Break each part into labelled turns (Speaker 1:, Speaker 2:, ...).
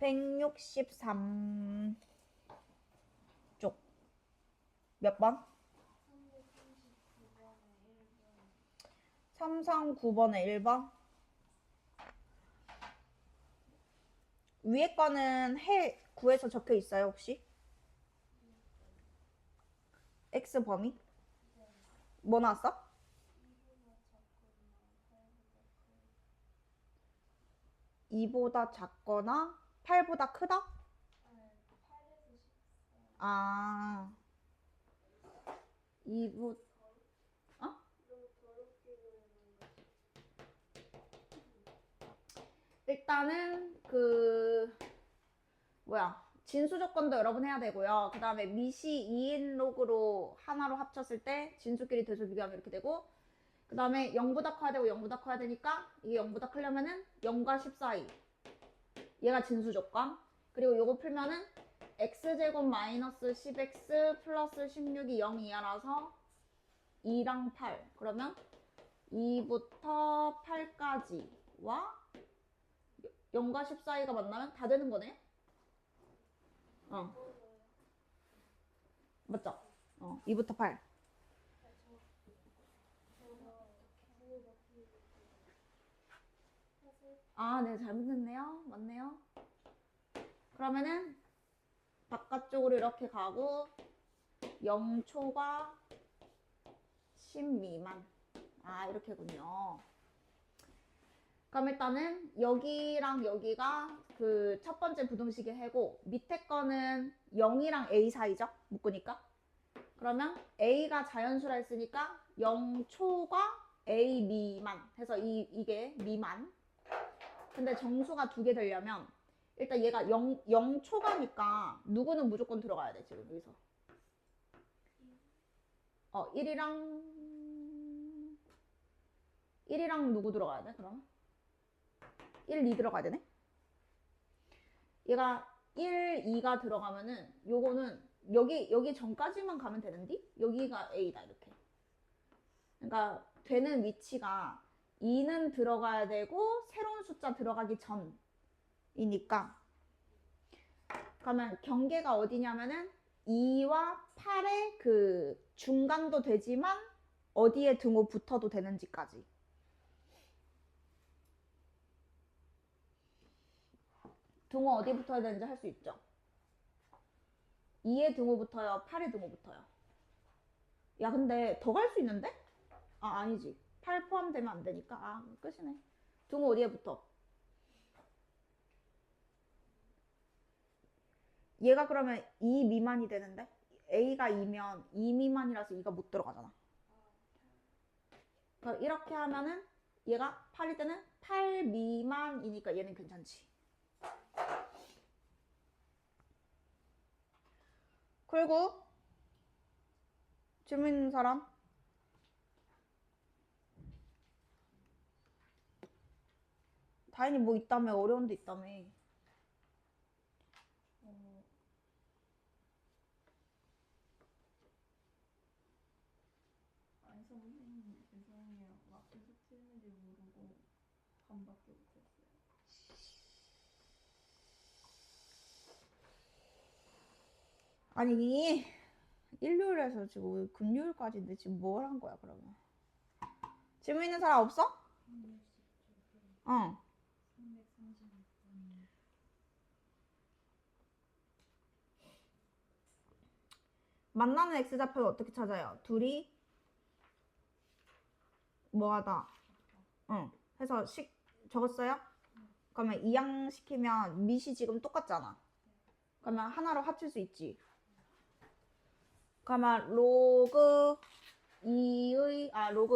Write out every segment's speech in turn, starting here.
Speaker 1: 163쪽 몇 번? 339번에 1번. 위에 거는 해 구에서 적혀 있어요, 혹시? X 범위? 뭐 나왔어? 2보다 작거나 8보다 크다? 아, 2보, 어? 일단은 진수 조건도 여러 번 해야 되고요. 그 다음에 미시 2인 로그로 하나로 합쳤을 때 진수끼리 대수 비교하면 이렇게 되고, 그 다음에 0보다 커야 되고 0보다 커야 되니까 이게 0보다 크려면은 0과 10 사이. 얘가 진수 조건. 그리고 요거 풀면은 x제곱 마이너스 10x 플러스 16이 0 이하라서 2랑 8. 그러면 2부터 8까지와 0과 10 사이가 만나면 다 되는 거네. 맞죠? 2부터 8. 아, 네, 잘못했네요. 맞네요. 그러면은 바깥쪽으로 이렇게 가고 0초과 10 미만. 아, 이렇게군요. 그럼 일단은 여기랑 여기가 그 첫 번째 부등식의 해고, 밑에 거는 0이랑 a 사이죠? 묶으니까. 그러면 a가 자연수라 했으니까 0초과 a 미만 해서 이게 미만. 근데 정수가 두 개 되려면 일단 얘가 0초가니까 누구는 무조건 들어가야 돼, 지금 여기서. 1이랑 누구 들어가야 돼, 그러면? 1, 2 들어가야 되네? 얘가 1, 2가 들어가면은 요거는 여기 전까지만 가면 되는데 여기가 A다, 이렇게. 그러니까 되는 위치가 2는 들어가야 되고 새로운 숫자 들어가기 전이니까. 그러면 경계가 어디냐면은 2와 8의 그 중간도 되지만 어디에 등호 붙어도 되는지까지. 등호 어디 붙어야 되는지 할 수 있죠. 2의 등호 붙어요, 8의 등호 붙어요. 야, 근데 더 갈 수 있는데? 아, 아니지. 8 포함되면 안 되니까. 아, 끝이네. 등호 어디에 붙어? 얘가 그러면 2 미만이 되는데? A가 2면 2 미만이라서 2가 못 들어가잖아. 그러니까 이렇게 하면은 얘가 8일 때는 8 미만이니까 얘는 괜찮지. 그리고 질문 있는 사람? 다인이 뭐 있다며? 어려운 데 있다며?
Speaker 2: 아니 선생님 죄송해요. 앞에서 틀린지 모르고 반밖에 못했어요.
Speaker 1: 아니, 일요일에서 지금 금요일까지인데 지금 뭘 한 거야, 그러면? 질문 있는 사람 없어?
Speaker 2: 336번.
Speaker 1: 만나는 x좌표를 어떻게 찾아요? 둘이 뭐하다. 해서 적었어요? 그러면 이항시키면 밑이 지금 똑같잖아. 그러면 하나로 합칠 수 있지. 그러면 로그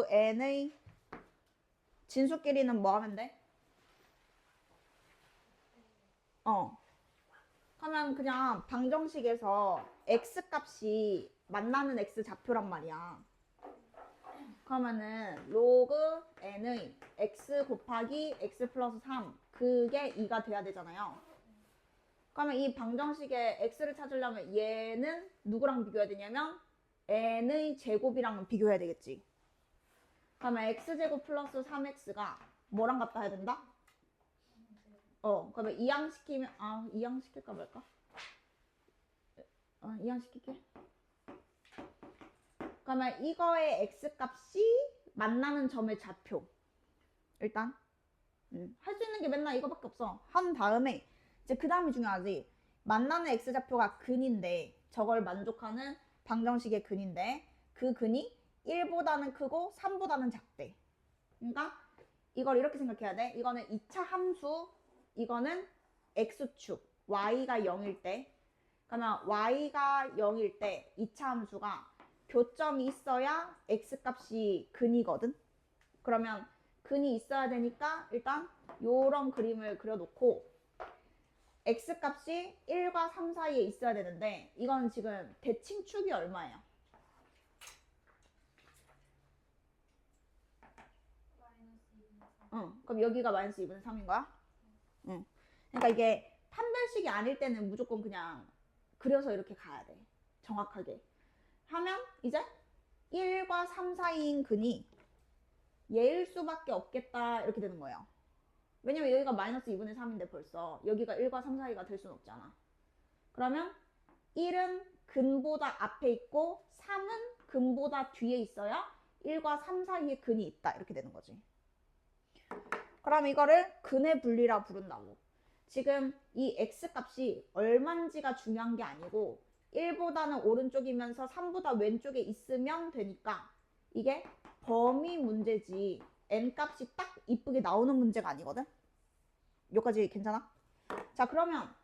Speaker 1: n의 진수끼리는 뭐 하면 돼? 그러면 그냥 방정식에서 x 값이 만나는 x 좌표란 말이야. 그러면은 로그 n의 x 곱하기 x 플러스 3 그게 2가 돼야 되잖아요. 그러면 이 방정식의 x를 찾으려면 얘는 누구랑 비교해야 되냐면 n의 제곱이랑 비교해야 되겠지. 그러면 x제곱 플러스 3x가 뭐랑 같다 해야 된다? 그러면 이항시키면 이항시킬까 말까? 이항시킬게. 그러면 이거의 x값이 만나는 점의 좌표. 일단 할 수 있는 게 맨날 이거밖에 없어. 한 다음에 이제 그 다음이 중요하지. 만나는 x좌표가 근인데 저걸 만족하는 방정식의 근인데 그 근이 1보다는 크고 3보다는 작대. 그러니까 이걸 이렇게 생각해야 돼. 이거는 2차 함수, 이거는 x축, y가 0일 때. 그러면 y가 0일 때 2차 함수가 교점이 있어야 x값이 근이거든. 그러면 근이 있어야 되니까 일단 요런 그림을 그려놓고 x값이 1과 3 사이에 있어야 되는데 이건 지금 대칭축이 얼마예요? 그럼 여기가 마이너스 2분의 3인 거야? 그러니까 이게 판별식이 아닐 때는 무조건 그냥 그려서 이렇게 가야 돼. 정확하게. 하면 이제 1과 3 사이인 근이 얘일 수밖에 없겠다 이렇게 되는 거예요. 왜냐면 여기가 마이너스 2분의 3인데 벌써 여기가 1과 3 사이가 될 수는 없잖아. 그러면 1은 근보다 앞에 있고 3은 근보다 뒤에 있어야 1과 3 사이에 근이 있다 이렇게 되는 거지. 그럼 이거를 근의 분리라 부른다고. 지금 이 x값이 얼만지가 중요한 게 아니고 1보다는 오른쪽이면서 3보다 왼쪽에 있으면 되니까 이게 범위 문제지 n값이 딱 이쁘게 나오는 문제가 아니거든. 여기까지 괜찮아? 자, 그러면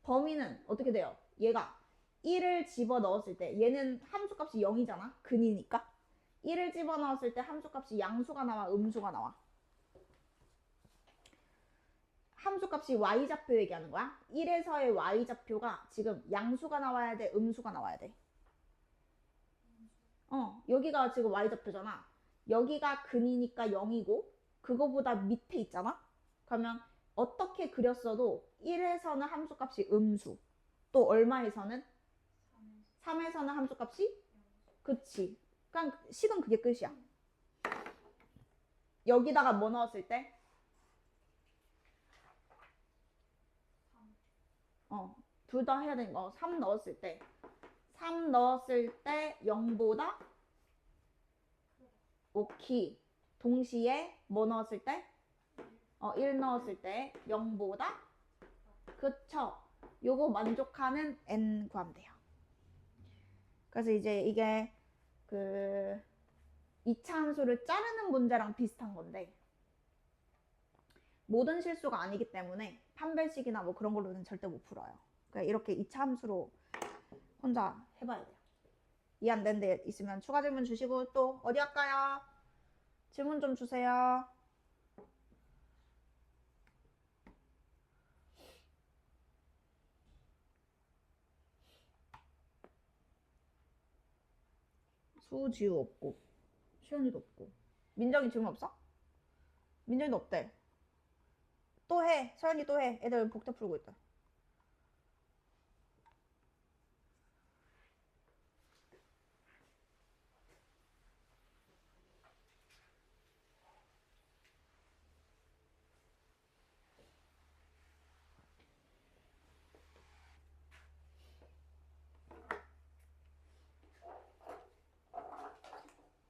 Speaker 1: 범위는 어떻게 돼요? 얘가 1을 집어넣었을 때 얘는 함수값이 0이잖아. 근이니까 1을 집어넣었을 때 함수값이 양수가 나와 음수가 나와? 함수값이 y좌표 얘기하는 거야. 1에서의 y좌표가 지금 양수가 나와야 돼? 음수가 나와야 돼? 여기가 지금 y좌표잖아. 여기가 근이니까 0이고 그거보다 밑에 있잖아. 그러면 어떻게 그렸어도 1에서는 함수값이 음수, 또 얼마에서는? 3에서는 함수값이? 그치. 그냥 식은 그게 끝이야. 여기다가 뭐 넣었을 때? 둘 다 해야 되는 거. 3 넣었을 때. 3 넣었을 때 0보다? 오케이. 동시에 뭐 넣었을 때? 1 넣었을 때 0보다? 그쵸. 요거 만족하는 n 구하면 돼요. 그래서 이제 이게 그 2차 함수를 자르는 문제랑 비슷한 건데 모든 실수가 아니기 때문에 판별식이나 뭐 그런 걸로는 절대 못 풀어요. 그러니까 이렇게 2차 함수로 혼자 해봐야 돼요. 이해 안 되는 데 있으면 추가 질문 주시고 또 어디 할까요? 질문 좀 주세요. 수지우 없고 시연이도 없고 민정이 질문 없어? 민정이도 없대. 또 해. 서연이 또 해. 애들 복잡 풀고 있다.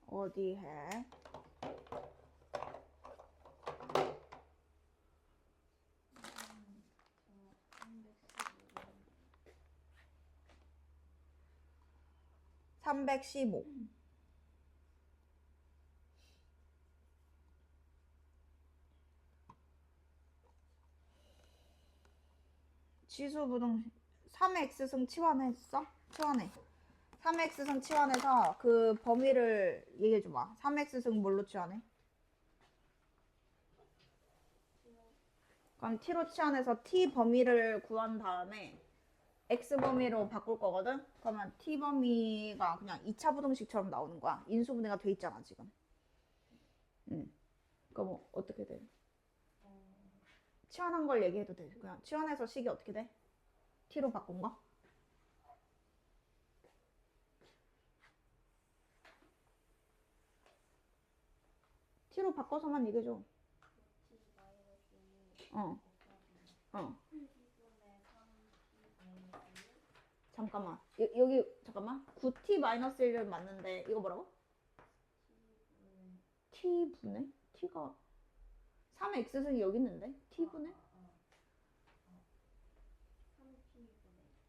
Speaker 1: 어디 해? (315) 지수부등 3x승 치환했어? 치환해. 3x승 치환해서 그 범위를 얘기해줘봐. 3x승 뭘로 치환해? 그럼 t로 치환해서 t 범위를 구한 다음에 x 범위로 바꿀 거거든? 그러면 t 범위가 그냥 2차 부등식처럼 나오는 거야. 인수분해가 돼 있잖아 지금. 그럼 뭐 어떻게 돼? 치환한 걸 얘기해도 돼. 그냥 치환해서 식이 어떻게 돼? t로 바꾼 거? t로 바꿔서만 얘기해줘. 어.
Speaker 2: T분의 3T-1.
Speaker 1: 잠깐만. 여기 잠깐만. 9t-1은 맞는데 이거 뭐라고? t분의 t가 3의 x승이 여기 있는데 t분의
Speaker 2: 3T분의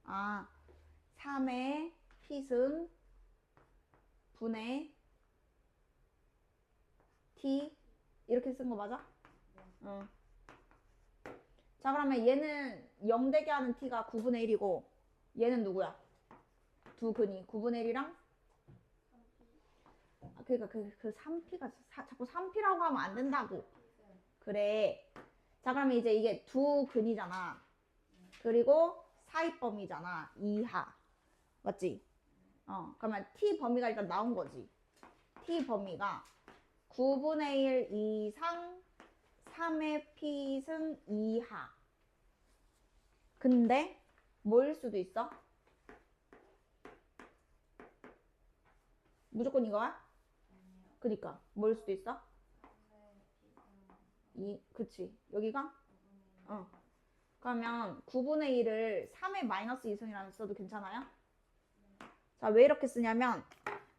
Speaker 1: 아 3의 t승 분의 t 이렇게 쓴 거 맞아? 응. 자 그러면 얘는 0 되게 하는 t가 9분의 1이고 얘는 누구야? 두 근이 9분의 1이랑 그러니까 그 3p가 자꾸 3p라고 하면 안 된다고. 그래. 자 그러면 이제 이게 두 근이잖아. 그리고 사이범위잖아. 이하. 맞지? 그러면 t 범위가 일단 나온 거지. t 범위가 9분의 1 이상 3의 p승 이하. 근데 뭐일 수도 있어? 무조건 이거야? 그니까 뭐일 수도 있어? 그치. 여기가? 그러면 9분의 1을 3의 마이너스 2승이라고 써도 괜찮아요? 자, 왜 이렇게 쓰냐면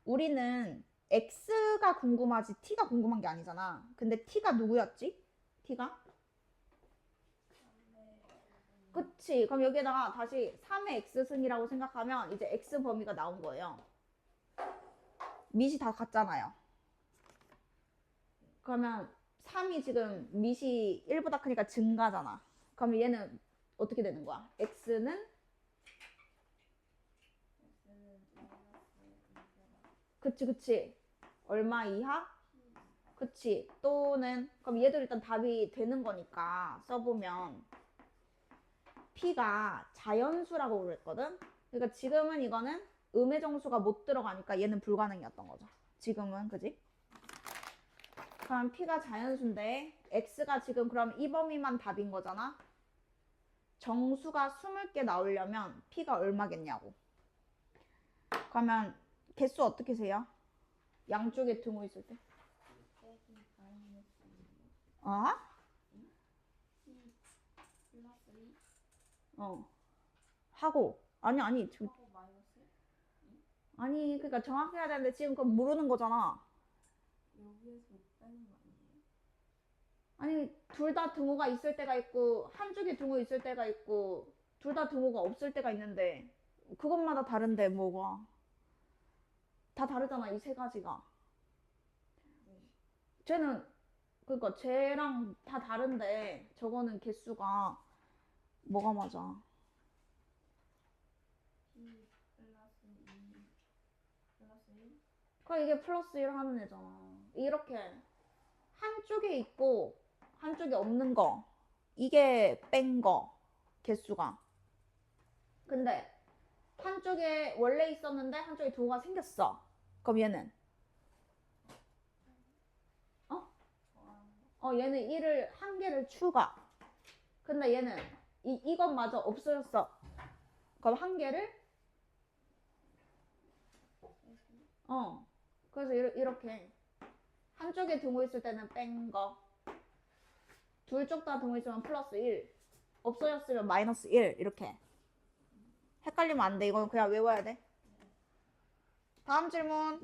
Speaker 1: 우리는 x가 궁금하지 t가 궁금한 게 아니잖아. 근데 t가 누구였지? t가? 그치. 그럼 여기에다가 다시 3의 x승이라고 생각하면 이제 x 범위가 나온 거예요. 밑이 다 같잖아요. 그러면 3이 지금 밑이 1보다 크니까 증가잖아. 그러면 얘는 어떻게 되는 거야? x는 그치 얼마 이하? 그치 또는 그럼 얘도 일단 답이 되는 거니까 써보면 p가 자연수라고 그랬거든. 그러니까 지금은 이거는 음의 정수가 못 들어가니까 얘는 불가능이었던 거죠. 지금은 그지? 그럼 p가 자연수인데 x가 지금 그럼 이 범위만 답인 거잖아. 정수가 20개 나오려면 p가 얼마겠냐고. 그러면 개수 어떻게 세요? 양쪽에 등호 있을 때. 어? 하고 아니 지금 아니 그러니까 정확히 해야 되는데 지금 그건 모르는 거잖아.
Speaker 2: 여기에서 빼는 거 아니에요?
Speaker 1: 아니 둘 다 등호가 있을 때가 있고 한쪽에 등호 있을 때가 있고 둘 다 등호가 없을 때가 있는데 그것마다 다른데 뭐가 다 다르잖아 이 세 가지가. 쟤는 그러니까 쟤랑 다 다른데 저거는 개수가 뭐가 맞아?
Speaker 2: B 플러스 2 플러스 1?
Speaker 1: 그러니까 이게 플러스 1 하는 애잖아. 이렇게 한쪽에 있고 한쪽에 없는 거 이게 뺀 거 개수가. 근데 한쪽에 원래 있었는데 한쪽에 도가 생겼어. 그럼 얘는 얘는 1을 한 개를 추가. 근데 얘는 이것마저 없어졌어. 그럼 한 개를 그래서 이렇게 한쪽에 등호 있을 때는 뺀 거. 둘 쪽 다 등호 있으면 플러스 1. 없어졌으면 마이너스 1. 이렇게. 헷갈리면 안 돼. 이건 그냥 외워야 돼. 다음 질문.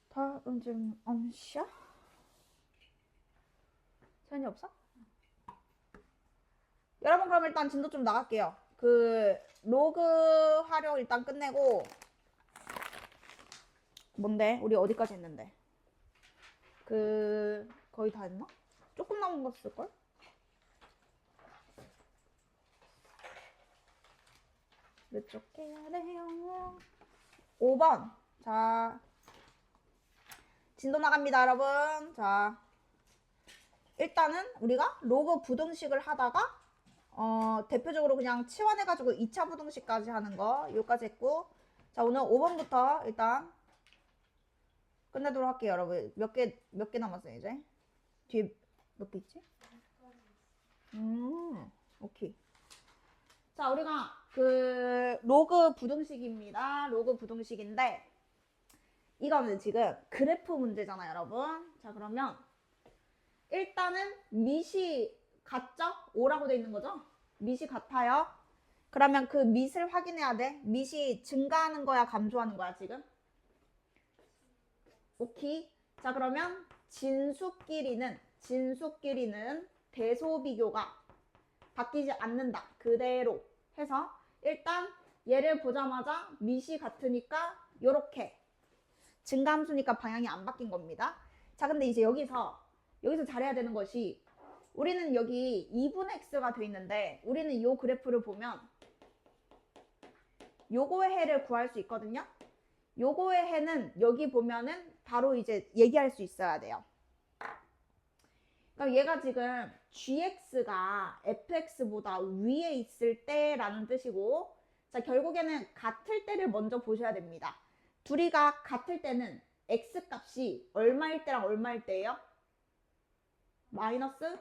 Speaker 1: 다음 질문. 엄샤? 세연이 없어? 여러분 그럼 일단 진도 좀 나갈게요. 그 로그 활용 일단 끝내고 뭔데? 우리 어디까지 했는데? 그 거의 다 했나? 조금 남은 거 쓸걸? 몇 쪽 해야 돼요? 5번. 자, 진도 나갑니다, 여러분. 자, 일단은 우리가 로그 부등식을 하다가 대표적으로 그냥 치환해가지고 2차 부등식까지 하는 거 여기까지 했고, 자 오늘 5번부터 일단 끝내도록 할게요, 여러분. 몇 개 남았어요 이제? 뒤에 몇 개 있지? 오케이. 자 우리가 그 로그 부등식입니다. 로그 부등식인데 이거는 지금 그래프 문제잖아요, 여러분. 자, 그러면 일단은 밑이 같죠? 5라고 돼 있는 거죠? 밑이 같아요. 그러면 그 밑을 확인해야 돼. 밑이 증가하는 거야, 감소하는 거야, 지금? 오케이. 자, 그러면 진수끼리는 대소비교가 바뀌지 않는다. 그대로 해서 일단 얘를 보자마자 밑이 같으니까 요렇게 증가함수니까 방향이 안 바뀐 겁니다. 자, 근데 이제 여기서 잘해야 되는 것이 우리는 여기 2분의 x가 돼 있는데 우리는 요 그래프를 보면 요거의 해를 구할 수 있거든요. 요거의 해는 여기 보면은 바로 이제 얘기할 수 있어야 돼요. 그럼 얘가 지금 gx가 fx보다 위에 있을 때라는 뜻이고, 자, 결국에는 같을 때를 먼저 보셔야 됩니다. 둘이가 같을 때는 x 값이 얼마일 때랑 얼마일 때예요? 마이너스랑?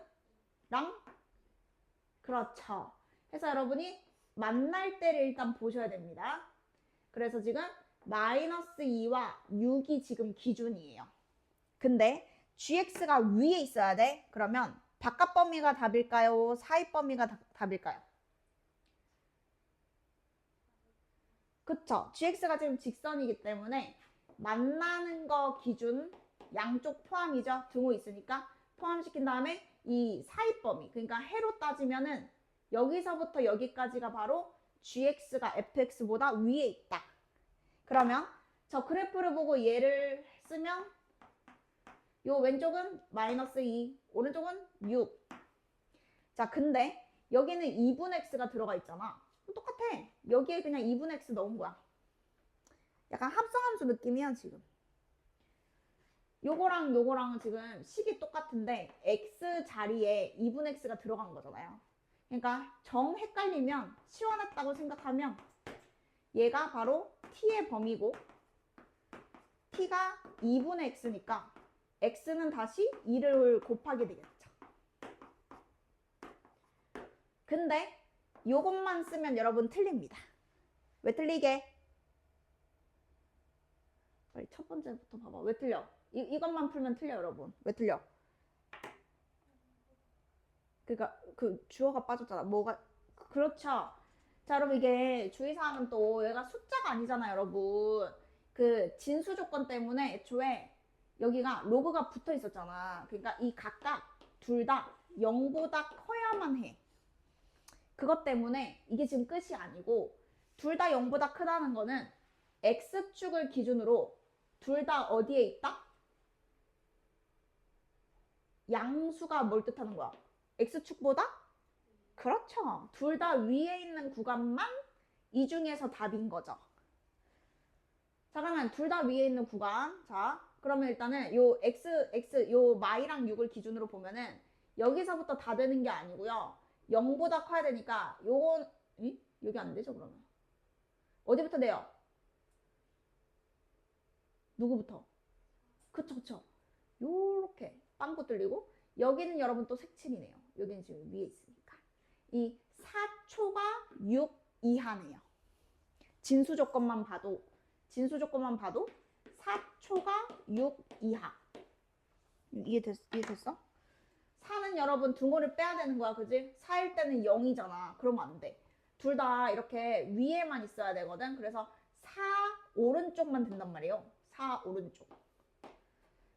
Speaker 1: 그렇죠. 그래서 여러분이 만날 때를 일단 보셔야 됩니다. 그래서 지금 마이너스 2와 6이 지금 기준이에요. 근데 gx가 위에 있어야 돼. 그러면 바깥 범위가 답일까요? 사이 범위가 답일까요? 그쵸. gx가 지금 직선이기 때문에 만나는 거 기준 양쪽 포함이죠. 등호 있으니까 포함시킨 다음에 이 사이 범위, 그러니까 해로 따지면은 여기서부터 여기까지가 바로 gx가 fx보다 위에 있다. 그러면 저 그래프를 보고 얘를 쓰면 요 왼쪽은 마이너스 2, 오른쪽은 6. 자, 근데 여기는 2분의 x가 들어가 있잖아. 똑같아. 여기에 그냥 2분의 x 넣은 거야. 약간 합성함수 느낌이야, 지금. 요거랑 요거랑 지금 식이 똑같은데 x 자리에 2분의 x가 들어간 거잖아요. 그러니까 정 헷갈리면 치워놨다고 생각하면 얘가 바로 t의 범위고 t가 2분의 x니까 x는 다시 2를 곱하게 되겠죠. 근데 요것만 쓰면 여러분 틀립니다. 왜 틀리게? 빨리 첫 번째부터 봐봐. 왜 틀려? 이것만 풀면 틀려, 여러분. 왜 틀려? 그러니까 그 주어가 빠졌잖아. 뭐가? 그렇죠. 자, 여러분 이게 주의사항은 또 얘가 숫자가 아니잖아요, 여러분. 그 진수 조건 때문에 애초에 여기가 로그가 붙어 있었잖아. 그러니까 이 각각 둘 다 0보다 커야만 해. 그것 때문에 이게 지금 끝이 아니고 둘 다 0보다 크다는 거는 x축을 기준으로 둘 다 어디에 있다? 양수가 뭘 뜻하는 거야? x축보다? 그렇죠. 둘 다 위에 있는 구간만 이 중에서 답인 거죠. 자, 그러면 둘 다 위에 있는 구간. 자, 그러면 일단은 요 요 마이랑 6을 기준으로 보면은 여기서부터 다 되는 게 아니고요. 0보다 커야 되니까 요건, 여기 안 되죠, 그러면. 어디부터 돼요? 누구부터? 그쵸. 요렇게 빵꾸 뚫리고 여기는 여러분 또 색칠이네요. 여기는 지금 위에 있으니까. 이 4초가 6 이하네요. 진수 조건만 봐도 4초가 6 이하. 이해됐어? 4는 여러분 등호를 빼야 되는 거야, 그지? 4일 때는 0이잖아. 그러면 안 돼. 둘 다 이렇게 위에만 있어야 되거든. 그래서 4 오른쪽만 된단 말이에요. 4 오른쪽.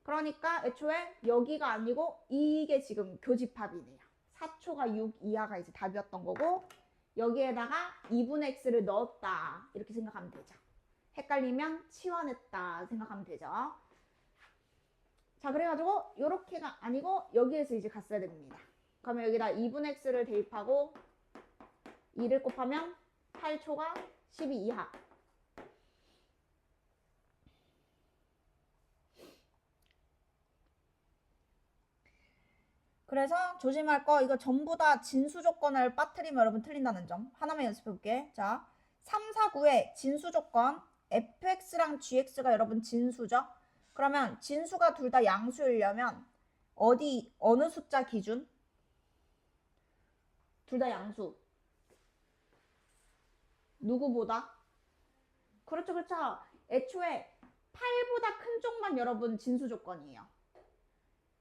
Speaker 1: 그러니까 애초에 여기가 아니고 이게 지금 교집합이네요. 4초가 6 이하가 이제 답이었던 거고 여기에다가 2분의 x를 넣었다. 이렇게 생각하면 되죠. 헷갈리면 치워냈다 생각하면 되죠. 자, 그래가지고 요렇게가 아니고 여기에서 이제 갔어야 됩니다. 그러면 여기다 2분의 x를 대입하고 2를 곱하면 8초가 12 이하. 그래서 조심할 거 이거 전부 다 진수 조건을 빠뜨리면 여러분 틀린다는 점 하나만 연습해 볼게. 자, 3, 4, 9의 진수 조건 fx랑 gx가 여러분 진수죠. 그러면 진수가 둘 다 양수이려면 어느 숫자 기준? 둘 다 양수. 누구보다? 그렇죠, 그렇죠. 애초에 8보다 큰 쪽만 여러분 진수 조건이에요.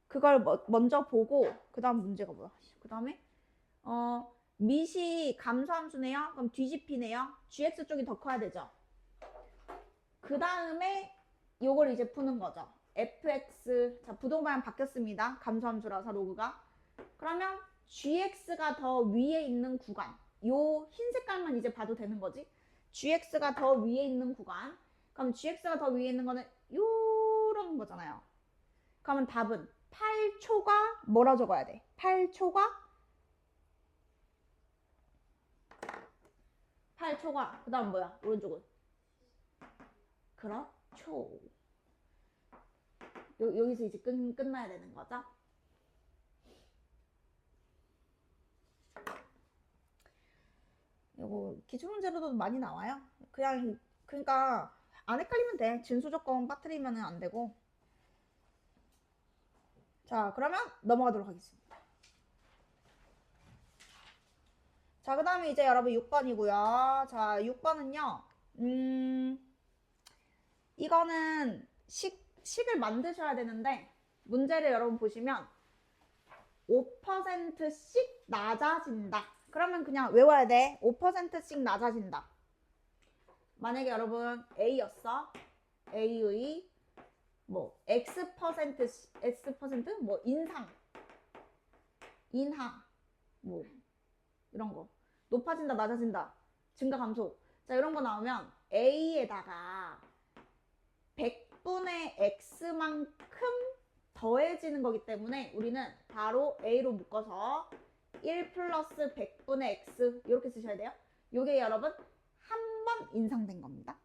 Speaker 1: 그걸 먼저 보고 그 다음 문제가 뭐야? 그 다음에 밑이 감소함수네요. 그럼 뒤집히네요. gx 쪽이 더 커야 되죠. 그 다음에 요걸 이제 푸는 거죠. fx, 자 부동반 바뀌었습니다. 감소함수라서 로그가. 그러면 gx가 더 위에 있는 구간, 요 흰 색깔만 이제 봐도 되는 거지. gx가 더 위에 있는 구간. 그럼 gx가 더 위에 있는 거는 요런 거잖아요. 그러면 답은 8초가 뭐라 적어야 돼? 8초가 그 다음 뭐야? 오른쪽은? 그렇죠. 여기서 이제 끝나야 되는 거죠. 이거 기출문제로도 많이 나와요. 그러니까 안 헷갈리면 돼. 진수 조건 빠뜨리면 안 되고. 자, 그러면 넘어가도록 하겠습니다. 자, 그 다음에 이제 여러분 6번이고요. 자, 6번은요. 이거는 식을 만드셔야 되는데 문제를 여러분 보시면 5%씩 낮아진다. 그러면 그냥 외워야 돼. 5%씩 낮아진다. 만약에 여러분 A였어. A의 뭐 X%, 뭐 인하 뭐 이런 거. 높아진다, 낮아진다, 증가, 감소. 자, 이런 거 나오면 A에다가 100분의 X만큼 더해지는 거기 때문에 우리는 바로 A로 묶어서 1 플러스 100분의 X 이렇게 쓰셔야 돼요. 요게 여러분 한 번 인상된 겁니다.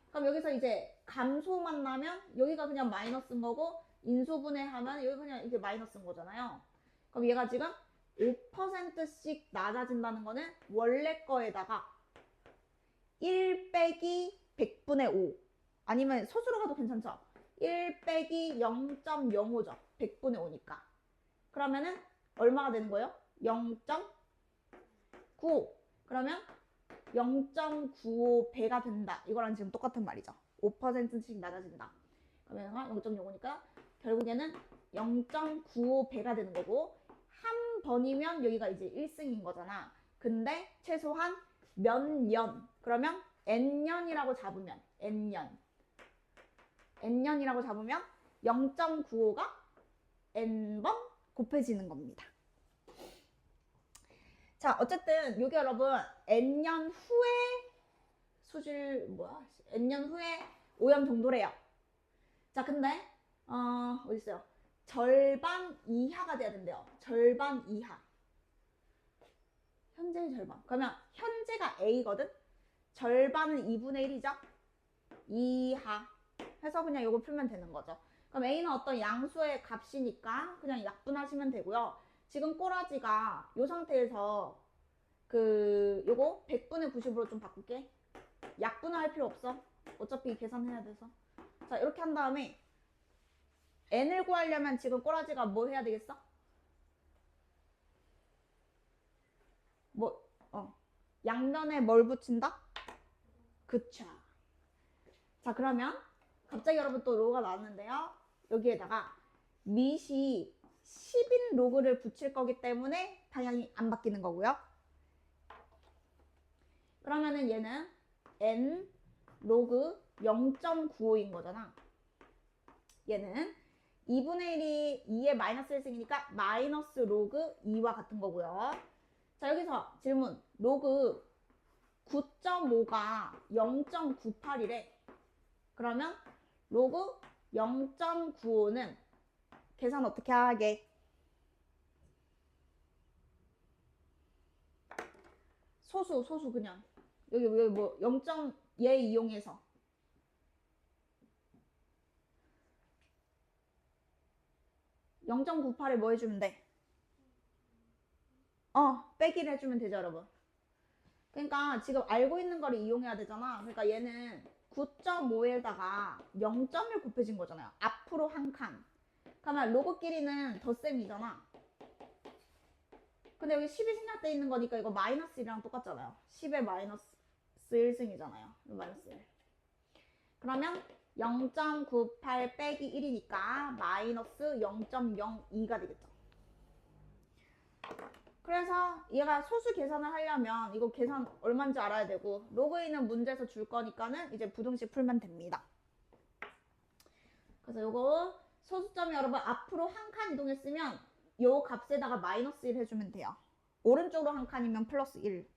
Speaker 1: 그럼 여기서 이제 감소만 나면 여기가 그냥 마이너스인 거고 인수분해하면 여기 그냥 이게 마이너스인 거잖아요. 그럼 얘가 지금 5%씩 낮아진다는 거는 원래 거에다가 1 빼기 100분의 5 아니면 소수로 가도 괜찮죠? 1 빼기 0.05죠. 100분의 5니까. 그러면은 얼마가 되는 거예요? 0.95. 그러면 0.95배가 된다. 이거랑 지금 똑같은 말이죠. 5%씩 낮아진다. 그러면 0.05니까 결국에는 0.95배가 되는 거고 한 번이면 여기가 이제 1승인 거잖아. 근데 최소한 몇 년? 그러면 n년이라고 잡으면 n년이라고 잡으면 0.95가 n번 곱해지는 겁니다. 자, 어쨌든 여기 여러분 n년 후에 n년 후에 오염 정도래요. 자, 근데 어디 있어요? 절반 이하가 돼야 된대요. 절반 이하. 현재의 절반. 그러면 현재가 A거든? 절반은 2분의 1이죠? 이하. 해서 그냥 이거 풀면 되는 거죠. 그럼 A는 어떤 양수의 값이니까 그냥 약분하시면 되고요. 지금 꼬라지가 이 상태에서 요거 100분의 90으로 좀 바꿀게. 약분할 필요 없어. 어차피 계산해야 돼서. 자, 이렇게 한 다음에 n을 구하려면 지금 꼬라지가 뭐 해야 되겠어? 양면에 뭘 붙인다? 그쵸. 자, 그러면 갑자기 여러분 또 로가 나왔는데요. 여기에다가 밑이 10인 로그를 붙일 거기 때문에 당연히 안 바뀌는 거고요. 그러면은 얘는 n 로그 0.95인 거잖아. 얘는 2분의 1이 2의 마이너스 1승이니까 마이너스 로그 2와 같은 거고요. 자, 여기서 질문. 로그 9.5가 0.98이래. 그러면 로그 0.95는 계산 어떻게 하게? 소수 그냥. 여기 뭐 0.얘 이용해서. 0.98에 뭐 해주면 돼? 빼기를 해주면 되죠, 여러분. 그러니까 지금 알고 있는 거를 이용해야 되잖아. 그러니까 얘는 9.5에다가 0점을 곱해진 거잖아요. 앞으로 한 칸. 그러면 로그끼리는 덧셈이잖아. 근데 여기 10이 생략돼 있는 거니까 이거 마이너스 1이랑 똑같잖아요. 10의 마이너스 1승이잖아요. 마이너스 1. 그러면 0.98 빼기 1이니까 마이너스 0.02가 되겠죠. 그래서 얘가 소수 계산을 하려면 이거 계산 얼마인지 알아야 되고 로그인은 문제에서 줄 거니까는 이제 부등식 풀면 됩니다. 그래서 요거 소수점이 여러분 앞으로 한 칸 이동했으면 요 값에다가 마이너스 1 해주면 돼요. 오른쪽으로 한 칸이면 플러스 1.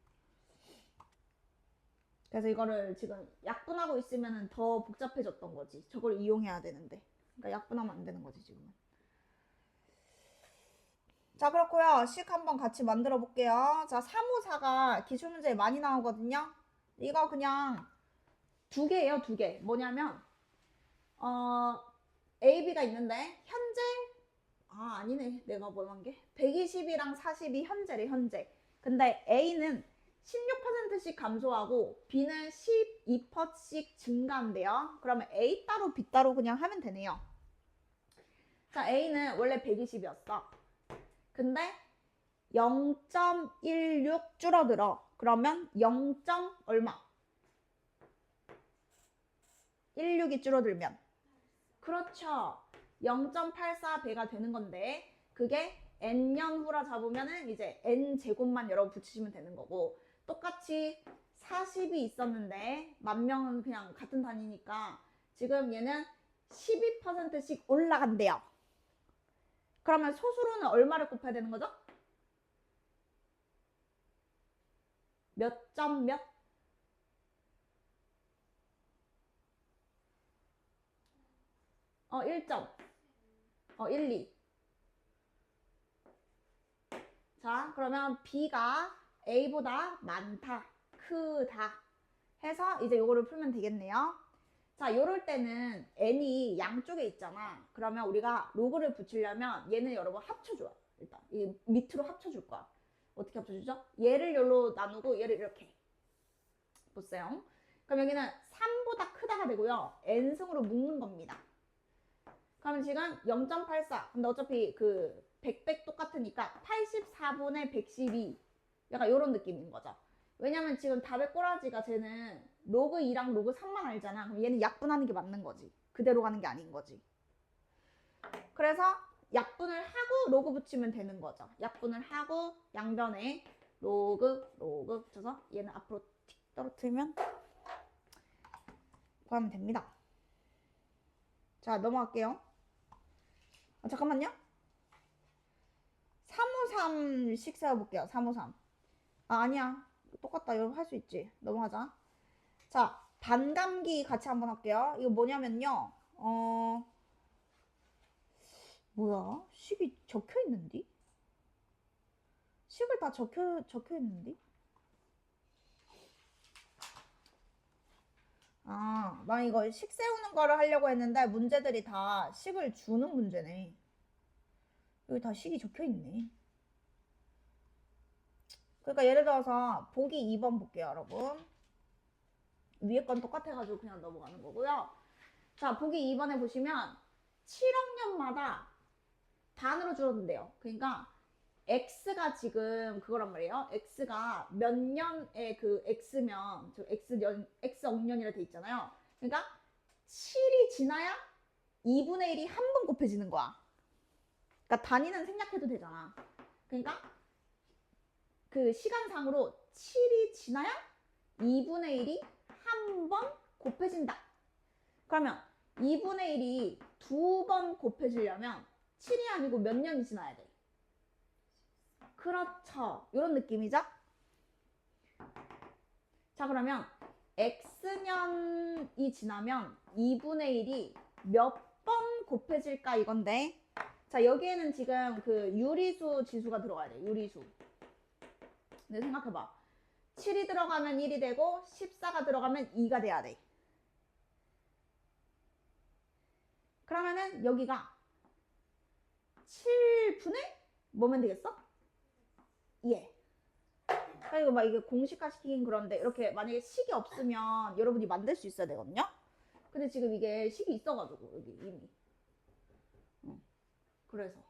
Speaker 1: 그래서 이거를 지금 약분하고 있으면 더 복잡해졌던 거지. 저걸 이용해야 되는데. 그러니까 약분하면 안 되는 거지 지금은. 자, 그렇고요. 식 한번 같이 만들어 볼게요. 자, 354가 기출문제에 많이 나오거든요. 이거 그냥 두 개예요, 두 개. 뭐냐면 A, B가 있는데 현재 아니네. 내가 뭘 한 게 120이랑 40이 현재래, 현재. 근데 A는 16%씩 감소하고 B는 12%씩 증가한대요. 그러면 A 따로 B 따로 그냥 하면 되네요. 자, A는 원래 120이었어. 근데 0.16 줄어들어. 그러면 0. 얼마? 16이 줄어들면. 그렇죠. 0.84배가 되는 건데 그게 n년 후라 잡으면은 이제 n제곱만 여러분 붙이시면 되는 거고 똑같이 40이 있었는데 만 명은 그냥 같은 단위니까 지금 얘는 12%씩 올라간대요. 그러면 소수로는 얼마를 곱해야 되는 거죠? 몇 점 몇? 1점. 1, 2. 자, 그러면 B가 A보다 많다, 크다 해서 이제 요거를 풀면 되겠네요. 자, 요럴 때는 n이 양쪽에 있잖아. 그러면 우리가 로그를 붙이려면 얘는 여러분 합쳐줘요. 일단 이 밑으로 합쳐줄 거야. 어떻게 합쳐주죠? 얘를 열로 나누고 얘를 이렇게. 보세요. 그럼 여기는 3보다 크다가 되고요. n승으로 묶는 겁니다. 그러면 지금 0.84. 근데 어차피 그 100 똑같으니까 84분의 112. 약간 이런 느낌인 거죠. 왜냐면 지금 답의 꼬라지가 쟤는 로그 2랑 로그 3만 알잖아. 그럼 얘는 약분하는 게 맞는 거지. 그대로 가는 게 아닌 거지. 그래서 약분을 하고 로그 붙이면 되는 거죠. 약분을 하고 양변에 로그 붙여서 얘는 앞으로 틱 떨어뜨리면 구하면 됩니다. 자, 넘어갈게요. 잠깐만요. 353씩 세워볼게요. 353. 아니야. 똑같다. 이거 할 수 있지. 넘어가자. 자, 반감기 같이 한번 할게요. 이거 뭐냐면요. 뭐야? 식이 적혀 있는디? 식을 다 적혀 있는디? 나 이거 식 세우는 거를 하려고 했는데 문제들이 다 식을 주는 문제네. 여기 다 식이 적혀 있네. 그러니까 예를 들어서 보기 2번 볼게요, 여러분. 위에 건 똑같아가지고 그냥 넘어가는 거고요. 자, 보기 2번에 보시면 7억 년마다 반으로 줄어든대요. 그러니까 x가 지금 그거란 말이에요. x가 몇 년의 그 x면 저 x억 년이라 돼 있잖아요. 그러니까 7이 지나야 2분의 1이 한 번 곱해지는 거야. 그러니까 단위는 생략해도 되잖아. 그러니까 그 시간상으로 7이 지나야 2분의 1이 한 번 곱해진다. 그러면 2분의 1이 두 번 곱해지려면 7이 아니고 몇 년이 지나야 돼? 그렇죠. 이런 느낌이죠? 자, 그러면 x년이 지나면 2분의 1이 몇 번 곱해질까 이건데 자, 여기에는 지금 그 유리수 지수가 들어가야 돼. 유리수. 근데 생각해봐. 7이 들어가면 1이 되고 14가 들어가면 2가 돼야 돼. 그러면은 여기가 7분의 뭐면 되겠어? 예. 그리고 막 이게 공식화 시키긴 그런데 이렇게 만약에 식이 없으면 여러분이 만들 수 있어야 되거든요. 근데 지금 이게 식이 있어가지고 여기 이미. 그래서.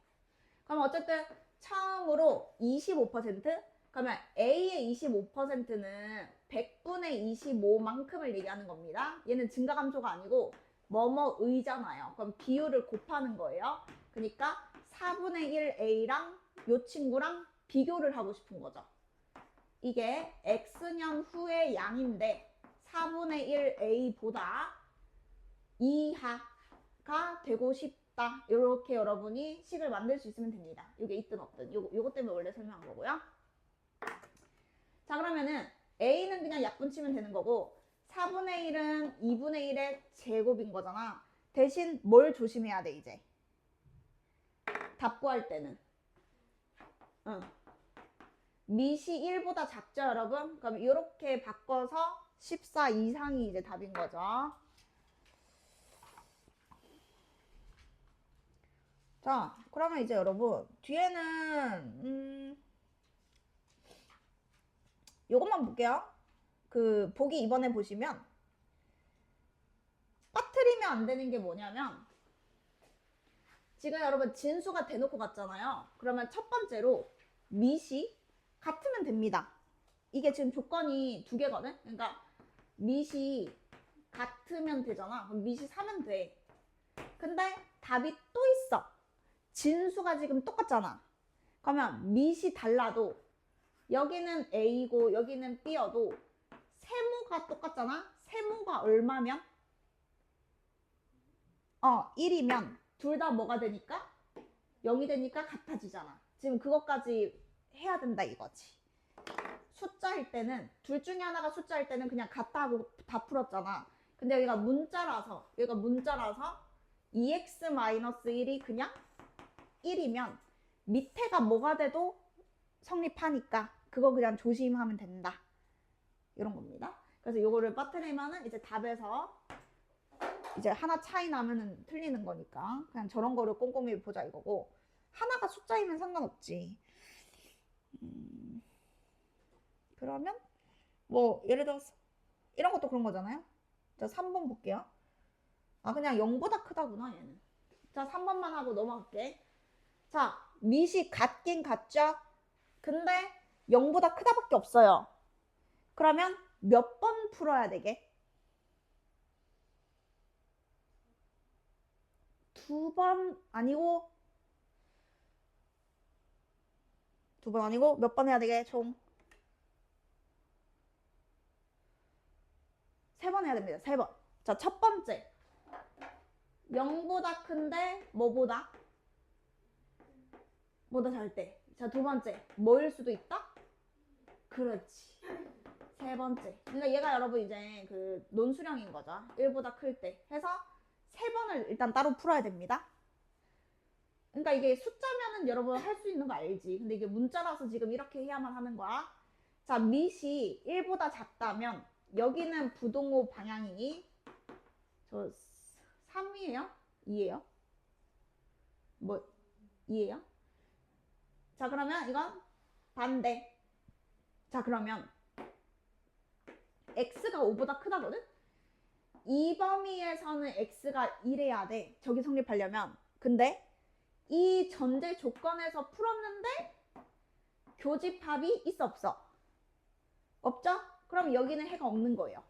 Speaker 1: 그럼 어쨌든 처음으로 25%? 그러면 A의 25%는 100분의 25만큼을 얘기하는 겁니다. 얘는 증가감소가 아니고 뭐뭐의잖아요. 그럼 비율을 곱하는 거예요. 그러니까 4분의 1 A랑 요 친구랑 비교를 하고 싶은 거죠. 이게 X년 후의 양인데 4분의 1 A보다 이하가 되고 싶다. 이렇게 여러분이 식을 만들 수 있으면 됩니다. 이게 있든 없든. 요거 때문에 원래 설명한 거고요. 자, 그러면은 A는 그냥 약분치면 되는 거고 4분의 1은 2분의 1의 제곱인 거잖아. 대신 뭘 조심해야 돼, 이제? 답 구할 때는. 응. 밑이 1보다 작죠, 여러분? 그럼 이렇게 바꿔서 14 이상이 이제 답인 거죠. 자, 그러면 이제 여러분 뒤에는 요것만 볼게요. 그 보기 이번에 보시면 빠뜨리면 안 되는 게 뭐냐면 지금 여러분 진수가 대놓고 갔잖아요. 그러면 첫 번째로 밑이 같으면 됩니다. 이게 지금 조건이 두 개거든. 그러니까 밑이 같으면 되잖아. 그럼 밑이 4면 돼. 근데 답이 또 있어. 진수가 지금 똑같잖아. 그러면 밑이 달라도 여기는 A고 여기는 B여도 세모가 똑같잖아. 세모가 얼마면? 1이면 둘 다 뭐가 되니까? 0이 되니까 같아지잖아. 지금 그것까지 해야 된다 이거지. 숫자일 때는 둘 중에 하나가 숫자일 때는 그냥 같다 하고 다 풀었잖아. 근데 여기가 문자라서 2x-1이 그냥 1이면 밑에가 뭐가 돼도 성립하니까 그거 그냥 조심하면 된다. 이런 겁니다. 그래서 요거를 빠뜨리면은 이제 답에서 이제 하나 차이 나면은 틀리는 거니까 그냥 저런 거를 꼼꼼히 보자 이거고 하나가 숫자이면 상관없지. 그러면 뭐 예를 들어서 이런 것도 그런 거잖아요. 자 3번 볼게요. 아 그냥 0보다 크다구나 얘는. 자 3번만 하고 넘어갈게. 자 밑이 같긴 같죠? 근데 0보다 크다밖에 없어요. 그러면 몇 번 풀어야 되게? 2번 아니고 몇 번 해야 되게? 총 3번 해야 됩니다. 3번. 자, 첫 번째. 0보다 큰데 뭐보다? 뭐보다 작을 때. 자, 두 번째. 뭐일 수도 있다? 그렇지. 세 번째. 그러니까 얘가 여러분 이제 그 논수령인 거죠. 1보다 클 때. 해서 3번을 일단 따로 풀어야 됩니다. 그러니까 이게 숫자면은 여러분 할 수 있는 거 알지. 근데 이게 문자라서 지금 이렇게 해야만 하는 거야. 자, 밑이 1보다 작다면 여기는 부동호 방향이 저 3이에요? 2예요? 뭐 2예요? 자, 그러면 이건 반대. 자, 그러면 x가 5보다 크다거든? 이 범위에서는 x가 1해야 돼. 저기 성립하려면. 근데 이 전제 조건에서 풀었는데 교집합이 있어 없어? 없죠? 그럼 여기는 해가 없는 거예요.